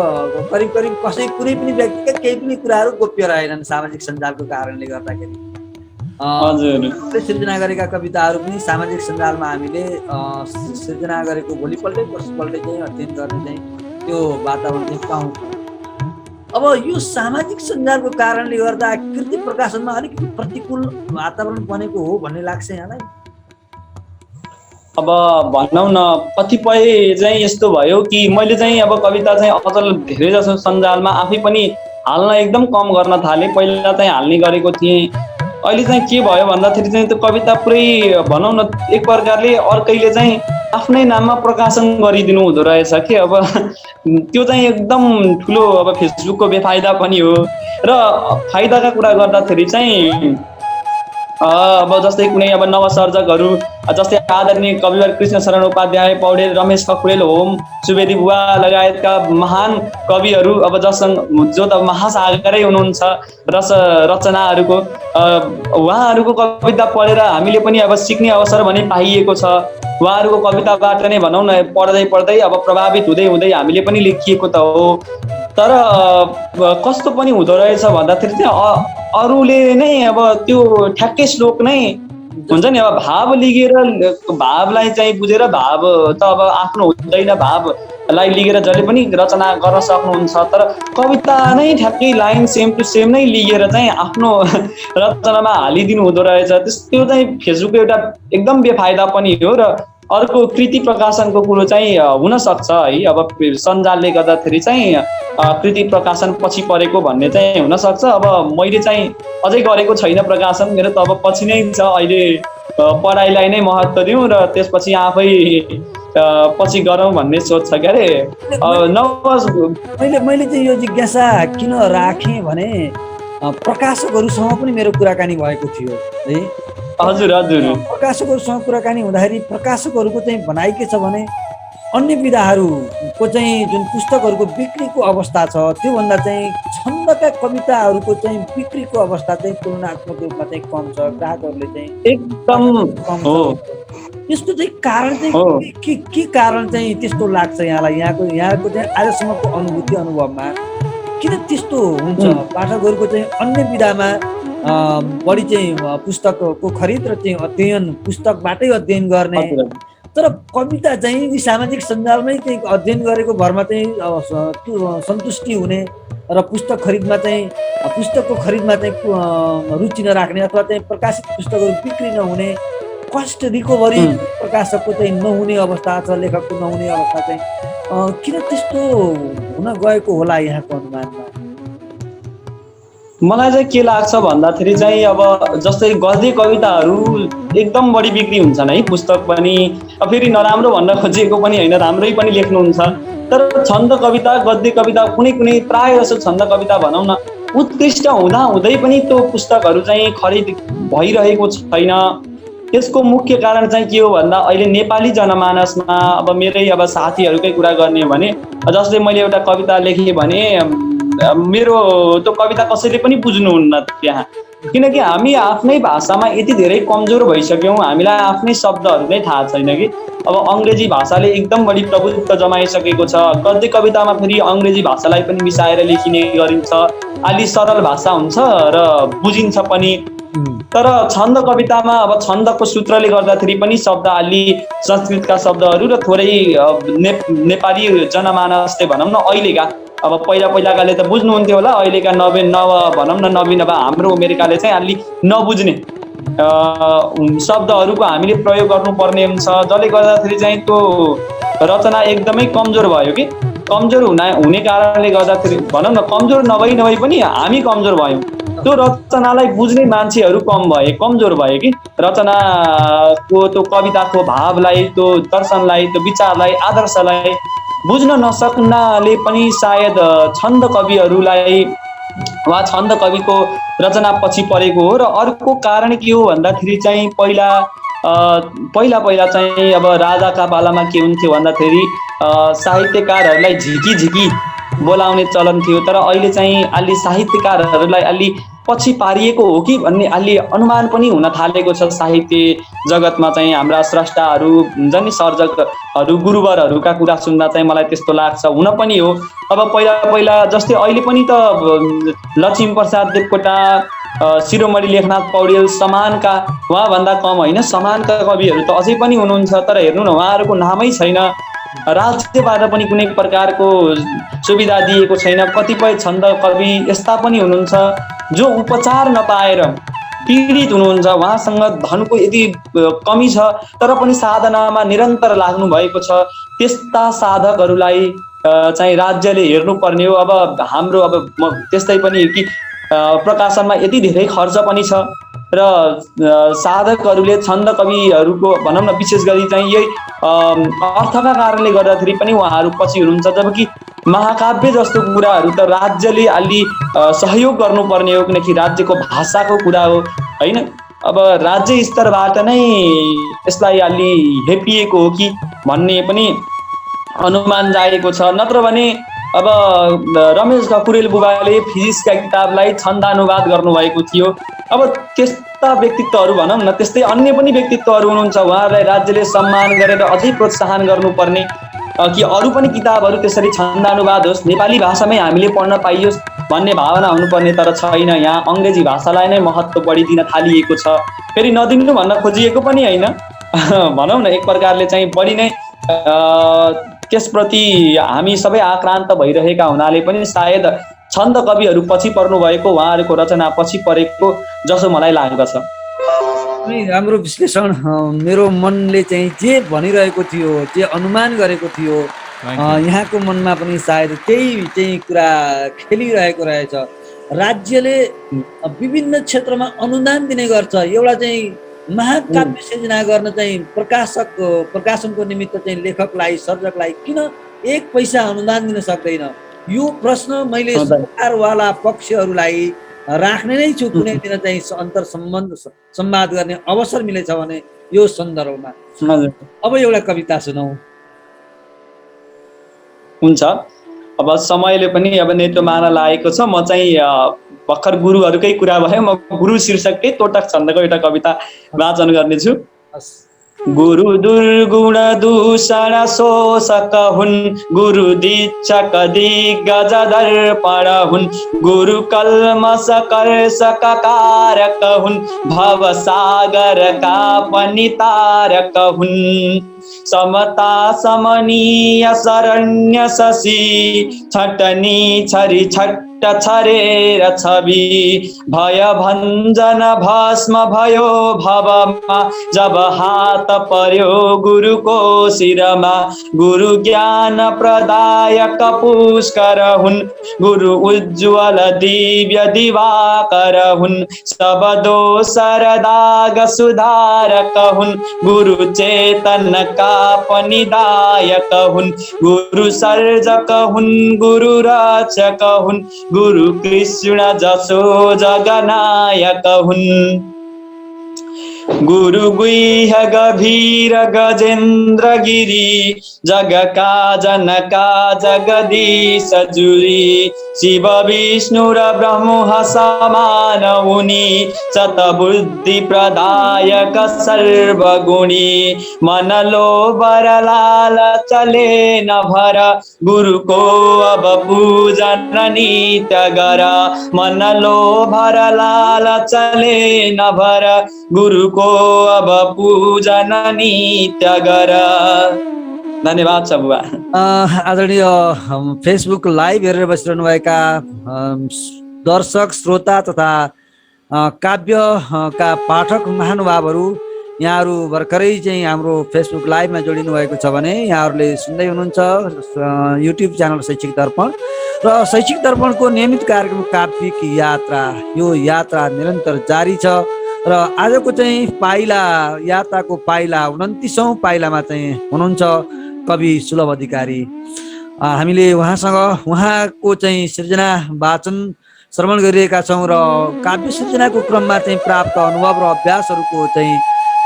करिब करिब कसै कुनै पनि व्यक्तिका केही पनि कुराहरू गोप्य रहेनन् सामाजिक सञ्जालको कारणले गर्दाखेरि। सृजना गरेका कविताहरू पनि सामाजिक सञ्जालमा हामीले सृजना गरेको भोलिपल्टै पर्सिपल्टै चाहिँ अध्ययन गर्ने चाहिँ त्यो वातावरण चाहिँ पाउँछौँ। अब यो सामाजिक सञ्जालको कारणले गर्दा कृति प्रकाशनमा अलिकति प्रतिकूल वातावरण बनेको हो भन्ने लाग्छ यहाँलाई? अब भनौँ न, कतिपय चाहिँ यस्तो भयो कि मैले चाहिँ अब कविता चाहिँ अचल धेरै जसो सञ्जालमा आफै पनि हाल्न एकदम कम गर्न थालेँ। पहिला चाहिँ हाल्ने गरेको थिएँ, अहिले चाहिँ के भयो भन्दाखेरि चाहिँ त्यो कविता पुरै भनौँ न एक प्रकारले अर्कैले चाहिँ आफ्नै नाममा प्रकाशन गरिदिनु हुँदो रहेछ कि। अब त्यो चाहिँ एकदम ठुलो अब फेसबुकको बेफाइदा पनि हो। र फाइदाका कुरा गर्दाखेरि चाहिँ अब जस्तै कुनै अब नवसर्जकहरू जस्तै आदरणीय कविवर कृष्णशरण उपाध्याय, पौडेल, रमेश ककुरेल, होम सुवेदी बुवा लगायतका महान कविहरू अब जो त महासागरै हुनुहुन्छ रचनाहरूको, उहाँहरूको कविता पढेर हामीले पनि अब सिक्ने अवसर भने पाइएको छ। उहाँहरूको कविताबाट नै भनौँ न पढ्दै पढ्दै अब प्रभावित हुँदै हुँदै हामीले पनि लेखिएको त हो। तर कस्तो पनि हुँदो रहेछ भन्दाखेरि चाहिँ अरूले नै अब त्यो ठ्याक्कै श्लोक नै हुन्छ नि, अब भाव लिगेर भावलाई चाहिँ बुझेर, भाव त अब आफ्नो हुँदैन, भावलाई लिगेर जसले पनि रचना गर्न सक्नुहुन्छ, तर कविता नै ठ्याक्कै लाइन सेम टु सेम नै लिगेर चाहिँ आफ्नो रचनामा हालिदिनु हुँदो रहेछ। त्यो चाहिँ फेसबुकको एउटा एकदम बेफाइदा पनि हो। र अर्को कृति प्रकाशनको कुरो चाहिँ हुनसक्छ है, अब सञ्जालले गर्दाखेरि चाहिँ कृति प्रकाशन पछि परेको भन्ने चाहिँ हुनसक्छ। अब मैले चाहिँ अझै गरेको छैन प्रकाशन, मेरो त अब पछि नै छ। अहिले पढाइलाई नै महत्त्व दिउँ र त्यसपछि आफै पछि गरौँ भन्ने सोच छ। के अरे मैले चाहिँ यो जिज्ञासा किन राखेँ भने प्रकाशकहरूसँग पनि मेरो कुराकानी भएको थियो है। हजुर हजुर प्रकाशकहरूसँग कुराकानी हुँदाखेरि प्रकाशकहरूको चाहिँ भनाइ के छ भने अन्य विधाहरूको चाहिँ जुन पुस्तकहरूको बिक्रीको अवस्था छ त्योभन्दा चाहिँ छन्दका कविताहरूको चाहिँ बिक्रीको अवस्था चाहिँ तुलनात्मक रूपमा चाहिँ कम छ। ग्राहकहरूले चाहिँ एकदम कम हो। यसको चाहिँ कारण चाहिँ के कारण चाहिँ त्यस्तो लाग्छ यहाँलाई? यहाँको चाहिँ आजसम्मको अनुभूति अनुभवमा किन त्यस्तो हुन्छ? पाठकहरूको चाहिँ अन्य विधामा बढी चाहिँ पुस्तकको खरिद र चाहिँ अध्ययन, पुस्तकबाटै अध्ययन गर्ने, तर कविता चाहिँ सामाजिक सञ्जालमै चाहिँ अध्ययन गरेको भरमा चाहिँ सन्तुष्टि हुने र पुस्तकको खरिदमा चाहिँ रुचि नराख्ने अथवा चाहिँ प्रकाशित पुस्तकहरू बिक्री नहुने, कस्ट रिकभरी प्रकाशकको चाहिँ नहुने अवस्था छ, लेखकको नहुने अवस्था चाहिँ किन त्यस्तो हुन गएको होला यहाँको अनुमानमा? मलाई चाहिँ के लाग्छ भन्दाखेरि चाहिँ अब जस्तै गद्य कविताहरू एकदम बढी बिक्री हुन्छन् है, पुस्तक पनि। फेरि नराम्रो भन्न खोजिएको पनि होइन, राम्रै पनि लेख्नुहुन्छ। तर छन्द कविता, गद्य कविता, कुनै कुनै प्रायः जसो छन्द कविता भनौँ न, उत्कृष्ट हुँदा हुँदै पनि त्यो पुस्तकहरू चाहिँ खरिद भइरहेको छैन। त्यसको मुख्य कारण चाहिँ के हो भन्दा अहिले नेपाली जनमानसमा अब मेरै अब साथीहरूकै कुरा गर्ने हो भने, जस्तै मैले एउटा कविता लेखेँ भने मेरो त्यो कविता कसैले पनि बुझ्नुहुन्न त्यहाँ। किनकि हामी आफ्नै भाषामा यति धेरै कमजोर भइसक्यौँ, हामीलाई आफ्नै शब्दहरू नै थाहा छैन कि। अब अङ्ग्रेजी भाषाले एकदम बढी प्रभुत्व जमाइसकेको छ। गद्य कवितामा फेरि अङ्ग्रेजी भाषालाई पनि मिसाएर लेखिने गरिन्छ। अलि सरल भाषा हुन्छ र बुझिन्छ पनि। तर छन्द कवितामा अब छन्दको सूत्रले गर्दाखेरि पनि शब्द अलि संस्कृतका शब्दहरू र थोरै नेपाली जनमानसले भनौँ न अहिलेका, अब पहिलाकाले त बुझ्नुहुन्थ्यो होला, अहिलेका भनौँ न नवीन अब हाम्रो उमेरकाले चाहिँ अलि नबुझ्ने शब्दहरूको हामीले प्रयोग गर्नुपर्ने हुन्छ, जसले गर्दाखेरि चाहिँ त्यो रचना एकदमै कमजोर भयो कि। कमजोर हुने कारणले गर्दाखेरि भनौँ न, कमजोर नभई पनि हामी कमजोर भयौँ। त्यो रचनालाई बुझ्ने मान्छेहरू कमजोर भए कि। रचनाको त्यो कविताको भावलाई, त्यो दर्शनलाई, त्यो विचारलाई, आदर्शलाई बुझ्न नसक्नाले पनि सायद छन्द कविहरूलाई वा छन्द कविको रचना पछि परेको हो। र अर्को कारण के हो भन्दाखेरि चाहिँ पहिला चाहिँ अब राजाका पालामा के हुन्थ्यो भन्दाखेरि साहित्यकारहरूलाई झिकी बोलाउने चलन थियो। तर अहिले चाहिँ अलि साहित्यकारहरूलाई अलि पछि पारिएको हो कि भन्ने अलि अनुमान पनि हुन थालेको छ साहित्य जगतमा। चाहिँ हाम्रा स्रष्टाहरू हुन्छ नि, सर्जकहरू, गुरुवरहरूका कुरा सुन्दा चाहिँ मलाई त्यस्तो लाग्छ। हुन पनि हो। अब पहिला जस्तै अहिले पनि त लक्ष्मीप्रसाद देवकोटा, शिरोमणि लेखनाथ पौड्याल समानका, उहाँभन्दा कम होइन, समानका कविहरू त अझै पनि हुनुहुन्छ। तर हेर्नु न, उहाँहरूको नामै छैन। राज्यबाट पनि कुनै प्रकारको सुविधा दिएको छैन। कतिपय छन्द कवि यस्ता पनि हुनुहुन्छ जो उपचार नपाएर पीडित हुनुहुन्छ। उहाँसँग धनको यदि कमी छ तर पनि साधनामा निरन्तर लाग्नु भएको छ। त्यस्ता साधकहरूलाई चाहिँ राज्यले हेर्नुपर्ने हो। अब हाम्रो त्यस्तै पनि कि प्रकाशनमा यति धेरै खर्च पनि छ र साधकहरूले छन्द कविहरूको भनौँ न, विशेष गरी चाहिँ यही अर्थका कारणले गर्दाखेरि पनि उहाँहरू पछि हुनुहुन्छ। जबकि महाकाव्य जस्तो कुराहरू त राज्यले अलि सहयोग गर्नुपर्ने हो, किनकि राज्यको भाषाको कुरा हो होइन। अब राज्य स्तरबाट नै यसलाई अलि हेपिएको हो कि भन्ने पनि अनुमान जाएको छ। नत्र भने अब रमेश घकुरेल बुबाले फिजिक्सका किताबलाई छन्दानुवाद गर्नुभएको थियो। अब त्यस्ता व्यक्तित्वहरू भनौँ न, त्यस्तै अन्य पनि व्यक्तित्वहरू हुनुहुन्छ, उहाँहरूलाई राज्यले सम्मान गरेर अझै प्रोत्साहन गर्नुपर्ने कि अरू पनि किताबहरू त्यसरी छन्दानुवाद होस्, नेपाली भाषामै हामीले पढ्न पाइयोस् भन्ने भावना हुनुपर्ने। तर छैन। यहाँ अङ्ग्रेजी भाषालाई नै महत्त्व बढी दिन थालिएको छ। फेरि नदिनु भन्न खोजिएको पनि होइन, भनौँ न, एक प्रकारले चाहिँ बढी नै त्यसप्रति हामी सबै आक्रान्त भइरहेका हुनाले पनि सायद छन्द कविहरू पछि पर्नु भएको, उहाँहरूको रचना पछि परेको जसो मलाई लाग्दछ। राम्रो विश्लेषण। मेरो मनले चाहिँ जे भनिरहेको थियो, जे अनुमान गरेको थियो, यहाँको मनमा पनि सायद त्यही चाहिँ कुरा खेलिरहेको रहेछ। राज्यले विभिन्न क्षेत्रमा अनुदान दिने गर्छ। एउटा चाहिँ महाकाव्य सिर्जना गर्न चाहिँ प्रकाशनको निमित्त चाहिँ लेखकलाई, सर्जकलाई किन 1 पैसा अनुदान दिन सक्दैन? यो प्रश्न मैले सरकारवाला पक्षहरूलाई राख्ने नै छु। कुनै दिन चाहिँ संवाद गर्ने अवसर मिलेछ भने यो सन्दर्भमा। अब एउटा कविता सुनौ। हुन्छ। अब समयले पनि अब नेतो मार्न लागेको छ। म चाहिँ भर्खर गुरुहरूकै कुरा भयो, म गुरु शीर्षककै तोटक छन्दको एउटा कविता वाचन गर्नेछु। गुरु दुर्गुण दूषण शोषक हुन्, गुरु दीक्षक दिग्गज दर्पण हुन्, गुरु कल्मष कर्षक कारक हुन्, भव सागर का पनि तारक हुन्। समता समनीय शरण्य शशि, छटनी छरि छट छरेर छवि भय भञ्जन भस्म भयो भवमा जब हात पर्यो गुरुको शिरमा गुरु ज्ञान प्रदायक पुष्कर हुन् गुरु उज्ज्वल दिव्य दिवाकर हुन् सब दोष र दाग सुधारक हुन् गुरु चेतनका पनि दायक हुन् गुरु सर्जक हुन् गुरु रक्षक हुन् गुरु कृष्ण जसो जगनायक हुन् गुरु गुह्य गभीर गजेन्द्र गिरी जगका जनका जगदीश जुरी शिव विष्णु र ब्रह्म समान उनी शतबुद्धि प्रदायक सर्वगुणी मन लोभ र लालचले नभर गुरुको अब पूजन नित्य गर मन लोभ र लालचले नभर गुरुको अब पूजन नित्य गर। धन्यवाद छ बुबा। आदरणीय फेसबुक लाइभ हेरेर बसिरहनुभएका दर्शक श्रोता तथा काव्यका पाठक महानुभावहरू यहाँहरू भर्खरै चाहिँ हाम्रो फेसबुक लाइभमा जोडिनु भएको छ भने यहाँहरूले सुन्दै हुनुहुन्छ युट्युब च्यानल शैक्षिक दर्पण र शैक्षिक दर्पणको नियमित कार्यक्रम काव्यिक यात्रा। यो यात्रा निरन्तर जारी छ र आजको चाहिँ पाइला यात्राको पाइला 29औं पाइलामा चाहिँ हुनुहुन्छ कवि सुलभ अधिकारी। हामीले उहाँको चाहिँ सृजना वाचन श्रवण गरिरहेका छौँ र काव्य सृजनाको क्रममा चाहिँ प्राप्त अनुभव र अभ्यासहरूको चाहिँ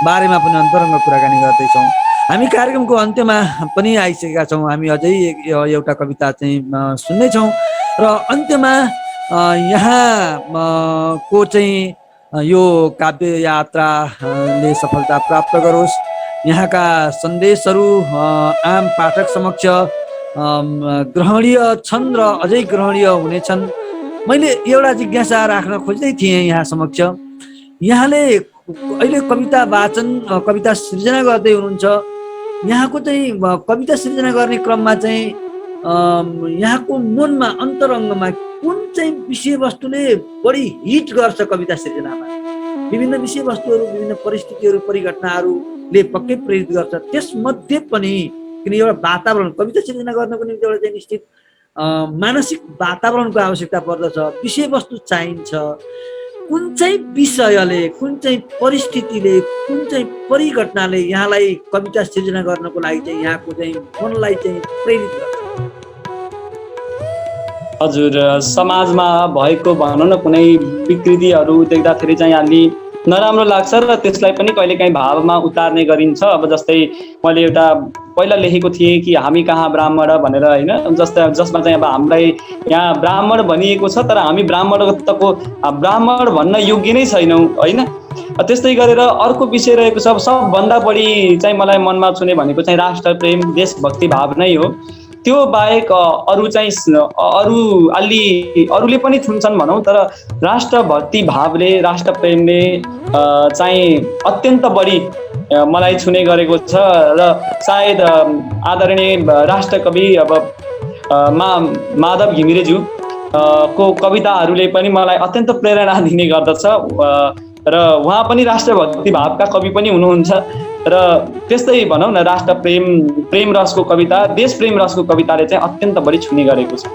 बारेमा पनि अन्तरङ्ग कुराकानी गर्दैछौँ। हामी कार्यक्रमको अन्त्यमा पनि आइसकेका छौँ। हामी अझै एउटा कविता चाहिँ सुन्नेछौँ र अन्त्यमा यहाँको चाहिँ यो काव्य यात्राले सफलता प्राप्त गरोस्, यहाँका सन्देशहरू आम पाठक समक्ष ग्रहणीय छन् र अझै ग्रहणीय हुनेछन्। मैले एउटा जिज्ञासा राख्न खोज्दै थिएँ यहाँ समक्ष। यहाँले अहिले कविता वाचन कविता सृजना गर्दै हुनुहुन्छ। यहाँको चाहिँ कविता सृजना गर्ने क्रममा चाहिँ यहाँको मनमा अन्तरङ्गमा कुन चाहिँ विषयवस्तुले बढी हिट गर्छ कविता सृजनामा? विभिन्न विषयवस्तुहरू, विभिन्न परिस्थितिहरू, परिघटनाहरूले पक्कै प्रेरित गर्छ। त्यसमध्ये पनि किन एउटा वातावरण, कविता सृजना गर्नको निम्ति एउटा चाहिँ निश्चित मानसिक वातावरणको आवश्यकता पर्दछ, विषयवस्तु चाहिन्छ। कुन चाहिँ विषयले, कुन चाहिँ परिस्थितिले, कुन चाहिँ परिघटनाले यहाँलाई कविता सृजना गर्नको लागि चाहिँ यहाँको चाहिँ मनलाई चाहिँ प्रेरित गर्छ? हजुर, समाजमा भएको भनौँ न कुनै विकृतिहरू देख्दाखेरि चाहिँ अलि नराम्रो लाग्छ र त्यसलाई पनि कहिलेकाहीँ भावमा उतार्ने गरिन्छ। अब जस्तै मैले एउटा पहिला लेखेको थिएँ कि हामी कहाँ ब्राह्मण भनेर, होइन, जसमा चाहिँ अब हामीलाई यहाँ ब्राह्मण भनिएको छ तर हामी ब्राह्मण भन्न योग्य नै छैनौँ, होइन। त्यस्तै गरेर अर्को विषय रहेको छ, सबभन्दा बढी चाहिँ मलाई मनमा छुने भनेको चाहिँ राष्ट्र प्रेम, देशभक्ति भाव नै हो। त्यो बाहेक अरू चाहिँ अरूले पनि छुन्छन् भनौँ, तर राष्ट्रभक्ति भावले, राष्ट्र प्रेमले चाहिँ अत्यन्त बढी मलाई छुने गरेको छ। र सायद आदरणीय राष्ट्रकवि अब माधव घिमिरेज्यू को कविताहरूले पनि मलाई अत्यन्त प्रेरणा दिने गर्दछ र उहाँ पनि राष्ट्रभक्ति भावका कवि पनि हुनुहुन्छ। र त्यस्तै भनौँ न, राष्ट्र प्रेम रसको कविता, देश प्रेम रसको कविताले चाहिँ अत्यन्त बढी छुने गरेको छ।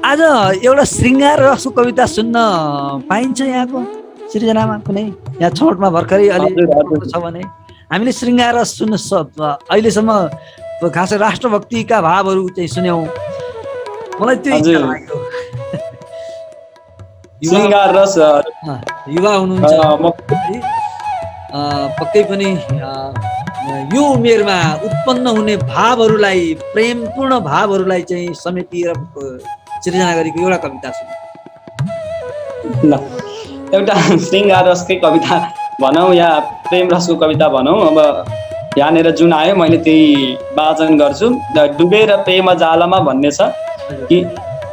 आज एउटा श्रृङ्गार रसको कविता सुन्न पाइन्छ यहाँको सृजनामा कुनै? यहाँ छनौटमा भर्खरै अलि छ भने हामीले श्रृङ्गार रस सुन्न अहिलेसम्म खासै राष्ट्रभक्तिका भावहरू चाहिँ सुन्यौँ। मलाई त्यो इच्छा लाग्यो। श्रृङ्गार रस युवा हुनुहुन्छ, पक्कै पनि यो उमेरमा उत्पन्न हुने भावहरूलाई, प्रेमपूर्ण भावहरूलाई चाहिँ समेटिएर सृजना गरेको एउटा कविता सुन्नु। एउटा श्रृङ्गार रसकै कविता भनौँ या प्रेम रसको कविता भनौँ, अब यहाँनिर जुन आयो मैले त्यही वाचन गर्छु। डुबेर प्रेम जालमा भन्ने छ कि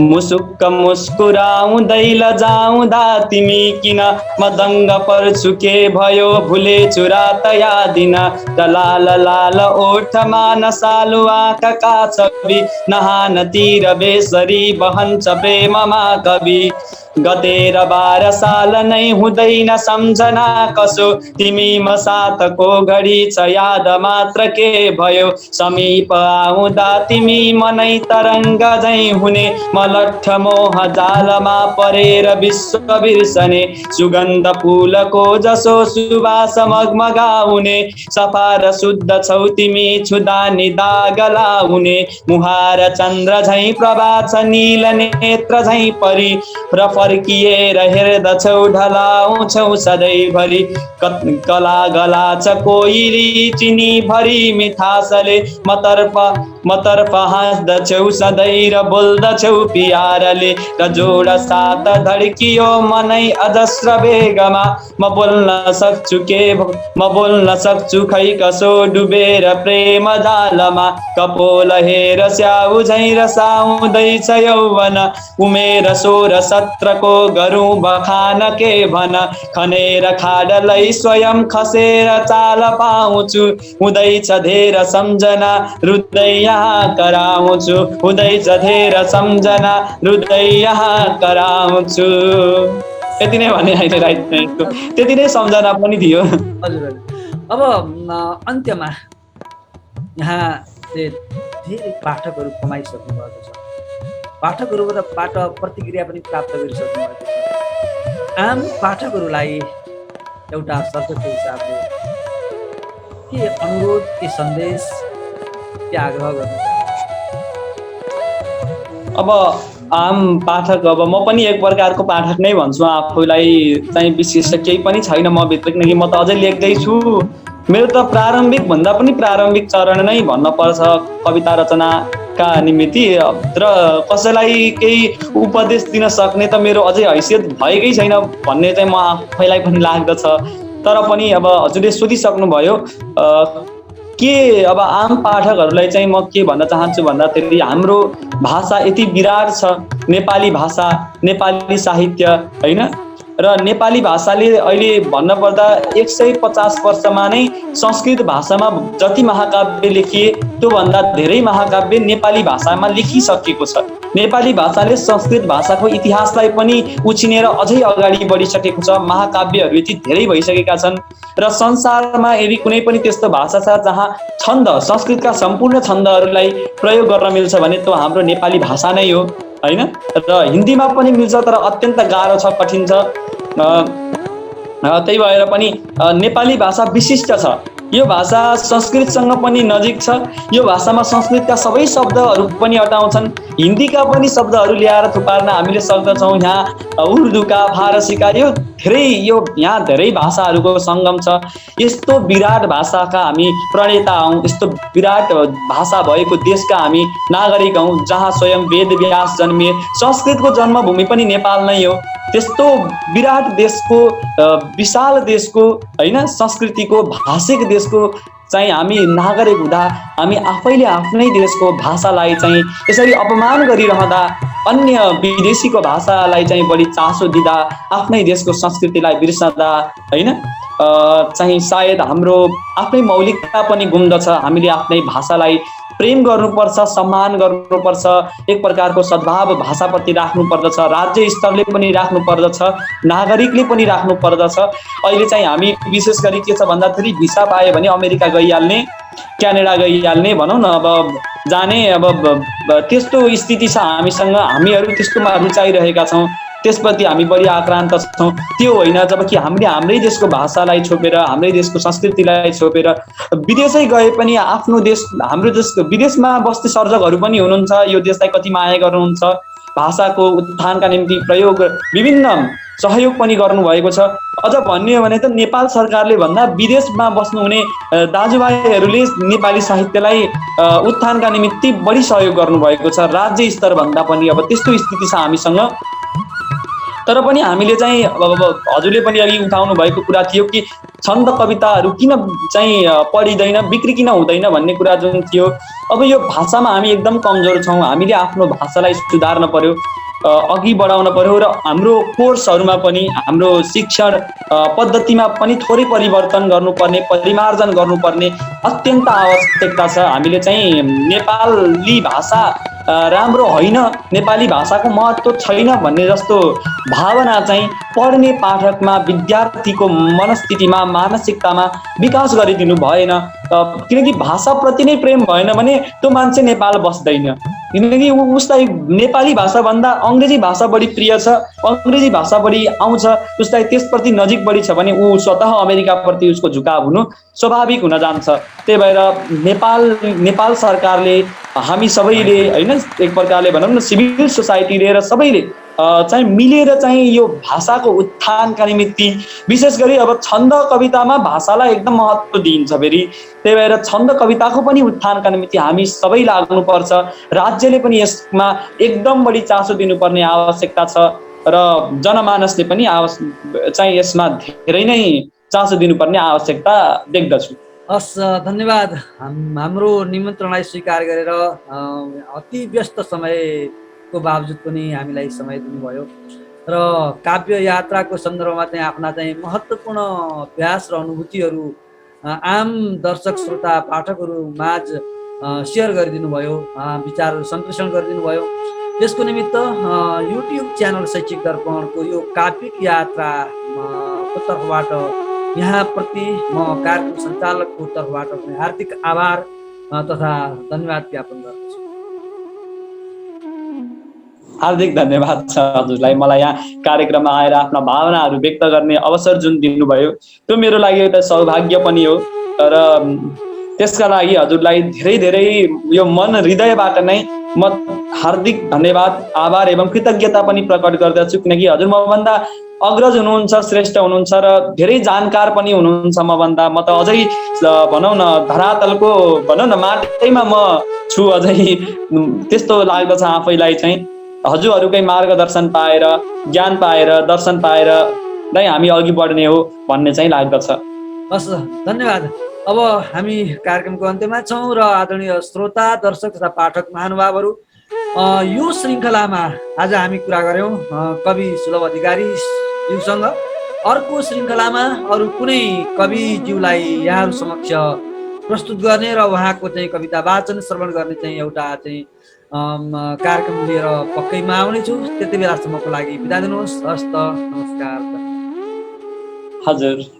मुसुक्क मुस्कुराउँदै लजाउँदा तिमी किन म दङ्ग पर्छु के भयो भुलेछु रात यादिन लाल लाल ओठमा नसालु आँखाका छवि नहान तिर बेसरी बहन्छ प्रेममा कवि गतेर 12 साल नै हुँदैन सम्झना कसो तिमी म साथको घडी छ याद मात्र के भयो समीप आउँदा तिमी मनै तरङ्ग झैँ हुने म लट्ठ मोह जालमा परेर विश्व बिर्सने सुगन्ध फुलको जसो सुवास मगमगाउने सफा र शुद्ध छौ तिमी छुदा नि दाग लाउने मुहार चन्द्र झैँ प्रभा छ नील नेत्र झैँ परी र फर्किएर हेर्दछौ ढलाउँछौ सधैँभरि कला गला छ कोइली चिनी भरी मिठासले मतर्फ हाँस्दछौ सधैँ र बोल्दछौ पियारले र जोड साथ धड्कियो मनै अजस्र बेगमा म बोल्न सक्छु खै कसो डुबेर प्रेम जालमा कपोल हेर स्याउ झैँ रसाउँदैछ यौवन उमेर 16-17 को गरौँ बखान के भन खनेर खाडलै स्वयं खसेर चाल पाउँछु हुँदैछ धेर सम्झना हृदय यहाँ कराउँछु हुँदैछ धेर सम्झना हृदय यहाँ कराउँछु। यति नै भने अहिले राइट त्यति नै सम्झना पनि थियो। हजुर अब अन्त्यमा यहाँ धेरै पाठकहरू कमाइसक्नु भएको छ, पाठकहरूबाट प्रतिक्रिया पनि प्राप्त गरिसक्नु भएको छ। आम पाठकहरूलाई एउटा सर्जकको हिसाबले के अनुरोध, के सन्देश, के आग्रह गर्नु? अब आम पाठक, अब म पनि एक प्रकारको पाठक नै भन्छु आफूलाई चाहिँ, विशेष केही पनि छैन म भित्र, किनकि म त अझै लेख्दैछु। मेरो त प्रारम्भिक भन्दा पनि प्रारम्भिक चरण नै भन्न पर्छ कविता रचनाका निमित्त, र कसैलाई केही उपदेश दिन सक्ने त मेरो अझै हैसियत भएकै छैन भन्ने चाहिँ म आफैलाई पनि लाग्दछ। तर पनि अब हजुरले सोधिसक्नु भयो के अब आम पाठकहरूलाई चाहिँ म के भन्न चाहन्छु भन्दाखेरि हाम्रो भाषा यति विराट छ, नेपाली भाषा, नेपाली साहित्य हैन, र नेपाली भाषाले अहिले भन्न पर्दा 150 वर्षमा नै संस्कृत भाषामा जति महाकाव्य लेखिए त्योभन्दा धेरै महाकाव्य नेपाली भाषामा लेखिसकेको छ। नेपाली भाषाले संस्कृत भाषाको इतिहासलाई पनि उछिनेर अझै अगाडि बढिसकेको छ। महाकाव्यहरू यति धेरै भइसकेका छन् र संसारमा यदि कुनै पनि त्यस्तो भाषा छ जहाँ छन्द, संस्कृतका सम्पूर्ण छन्दहरूलाई प्रयोग गर्न मिल्छ भने त्यो हाम्रो नेपाली भाषा नै हो हैन। र हिन्दीमा पनि मिल्छ तर अत्यन्त गाह्रो छ, कठिन छ। त्यही भएर पनि नेपाली भाषा विशिष्ट छ। यो भाषा संस्कृतसँग पनि नजिक छ। यो भाषामा संस्कृतका सबै शब्दहरू पनि अटाउँछन्, हिन्दीका पनि शब्दहरू ल्याएर थुपार्न हामीले सक्दछौँ। यहाँ उर्दूका, फारसीका, यो यहाँ धेरै भाषाहरूको सङ्गम छ। यस्तो विराट भाषाका हामी प्रणेता हौँ, यस्तो विराट भाषा भएको देशका हामी नागरिक हौँ जहाँ स्वयं वेद व्यास जन्मिए। संस्कृतको जन्मभूमि पनि नेपाल नै हो। त्यस्तो विराट देशको, विशाल देशको हैन, संस्कृतिको, भाषिक देशको चाहिँ हामी नागरिक हुँदा हामी आफैले आफ्नै देशको भाषालाई चाहिँ यसरी अपमान गरिरहँदा, अन्य विदेशीको भाषालाई चाहिँ बढी चासो दिँदा, आफ्नै देशको संस्कृतिलाई बिर्सदा हैन, चाहिँ सायद हाम्रो आफ्नै मौलिकता पनि गुम्दछ। हामीले आफ्नै भाषालाई प्रेम गर्नुपर्छ, सम्मान गर्नुपर्छ, एक प्रकारको सद्भाव भाषाप्रति राख्नु पर्दछ। राज्य स्तरले पनि राख्नु पर्दछ, नागरिकले पनि राख्नु पर्दछ। अहिले चाहिँ हामी विशेष गरी के छ भन्दाखेरि भिसा पायो भने अमेरिका गइहाल्ने, क्यानाडा गइहाल्ने भनौँ न, अब जाने, अब त्यस्तो स्थिति छ हामीसँग। हामीहरू त्यस्तोमा रुचाइरहेका छौँ, त्यसप्रति हामी बढी आक्रान्त छौँ। त्यो होइन, जबकि हामीले हाम्रै देशको भाषालाई छोपेर, हाम्रै देशको संस्कृतिलाई छोपेर विदेशै गए पनि आफ्नो देश, हाम्रो देशको विदेशमा बस्ने सर्जकहरू पनि हुनुहुन्छ, यो देशलाई कति माया गर्नुहुन्छ, भाषाको उत्थानका निम्ति प्रयोग विभिन्न सहयोग पनि गर्नुभएको छ। अझ भन्ने हो भने त नेपाल सरकारले भन्दा विदेशमा बस्नुहुने दाजुभाइहरूले नेपाली साहित्यलाई उत्थानका निमित्त बढी सहयोग गर्नुभएको छ, राज्य स्तर भन्दा पनि। अब त्यस्तो स्थिति छ हामीसँग। तर पनि हामीले चाहिँ अब हजुरले पनि अघि उठाउनु भएको कुरा थियो कि छन्द कविताहरू किन चाहिँ पढिँदैन, बिक्री किन हुँदैन भन्ने कुरा जुन थियो। अब यो भाषामा हामी एकदम कमजोर छौँ, हामीले आफ्नो भाषालाई सुधार्न पर्यो, अघि बढाउन पर्यो र हाम्रो कोर्सहरूमा पनि हाम्रो शिक्षण पद्धतिमा पनि थोरै परिवर्तन गर्नुपर्ने, परिमार्जन गर्नुपर्ने अत्यन्त आवश्यकता छ। हामीले चाहिँ नेपाली भाषा राम्रो होइन, नेपाली भाषाको महत्त्व छैन भन्ने जस्तो भावना चाहिँ पढ्ने पाठकमा, विद्यार्थीको मनस्थितिमा, मानसिकतामा विकास गरिदिनु भएन। किनकि भाषाप्रति नै प्रेम भएन भने त्यो मान्छे नेपाल बस्दैन। किनकि उसलाई नेपाली भाषाभन्दा अङ्ग्रेजी भाषा बढी प्रिय छ, अङ्ग्रेजी भाषा बढी आउँछ, उसलाई त्यसप्रति नजिक बढी छ भने ऊ स्वतः अमेरिकाप्रति उसको झुकाव हुनु स्वाभाविक हुन जान्छ। त्यही भएर नेपाल सरकारले, हामी सबैले होइन, एक प्रकारले भनौँ न सिभिल सोसाइटीले र सबैले चाहिँ मिलेर चाहिँ यो भाषाको उत्थानका निमित्ति विशेष गरी अब छन्द कवितामा भाषालाई एकदम महत्त्व दिइन्छ फेरि। त्यही भएर छन्द कविताको पनि उत्थानका निमित्ति हामी सबै लाग्नुपर्छ। राज्यले पनि यसमा एकदम बढी चासो दिनुपर्ने आवश्यकता छ र जनमानसले पनि चाहिँ यसमा धेरै नै चासो दिनुपर्ने आवश्यकता देख्दछु। हस्, धन्यवाद। हाम्रो निमन्त्रणलाई स्वीकार गरेर अति व्यस्त समयको बावजुद पनि हामीलाई समय दिनुभयो र काव्य यात्राको सन्दर्भमा चाहिँ आफ्ना चाहिँ महत्त्वपूर्ण अभ्यास र अनुभूतिहरू आम दर्शक श्रोता पाठकहरू माझ सेयर गरिदिनु भयो, विचारहरू सम्प्रेषण गरिदिनु भयो। त्यसको निमित्त युट्युब च्यानल शैक्षिक दर्पणको यो काव्यिक यात्राको तर्फबाट यहाँप्रति म कार्यक्रम सञ्चालकको तर्फबाट हार्दिक आभार तथा धन्यवाद ज्ञापन गर्दछु। हार्दिक धन्यवाद छ हजुरलाई, मलाई यहाँ कार्यक्रममा आएर आफ्ना भावनाहरू व्यक्त गर्ने अवसर जुन दिनुभयो त्यो मेरो लागि एउटा सौभाग्य पनि हो। र त्यसका लागि हजुरलाई धेरै धेरै यो मन हृदयबाट नै म हार्दिक धन्यवाद, आभार एवं कृतज्ञता पनि प्रकट गर्दछु। किनकि हजुर मभन्दा अग्रज हुनुहुन्छ, श्रेष्ठ हुनुहुन्छ र धेरै जानकार पनि हुनुहुन्छ मभन्दा। म त अझै भनौँ न धरातलको भनौँ न माटैमा म छु अझै, त्यस्तो लाग्दछ आफैलाई चाहिँ। हजुरहरूकै मार्गदर्शन पाएर, ज्ञान पाएर, दर्शन पाएर नै हामी अघि बढ्ने हो भन्ने चाहिँ लाग्दछ। हस्, धन्यवाद। अब हामी कार्यक्रमको अन्त्यमा छौँ र आदरणीय श्रोता, दर्शक तथा पाठक महानुभावहरू, यो श्रृङ्खलामा आज हामी कुरा गऱ्यौँ कवि सुलभ अधिकारी ज्यूसँग। अर्को श्रृङ्खलामा अरू कुनै कविज्यूलाई यहाँहरू समक्ष प्रस्तुत गर्ने र उहाँको चाहिँ कविता वाचन श्रवण गर्ने चाहिँ एउटा चाहिँ कार्यक्रम लिएर पक्कैमा आउनेछु। त्यति बेलासम्मको लागि बिदा दिनुहोस्। हस्त, नमस्कार। हजुर।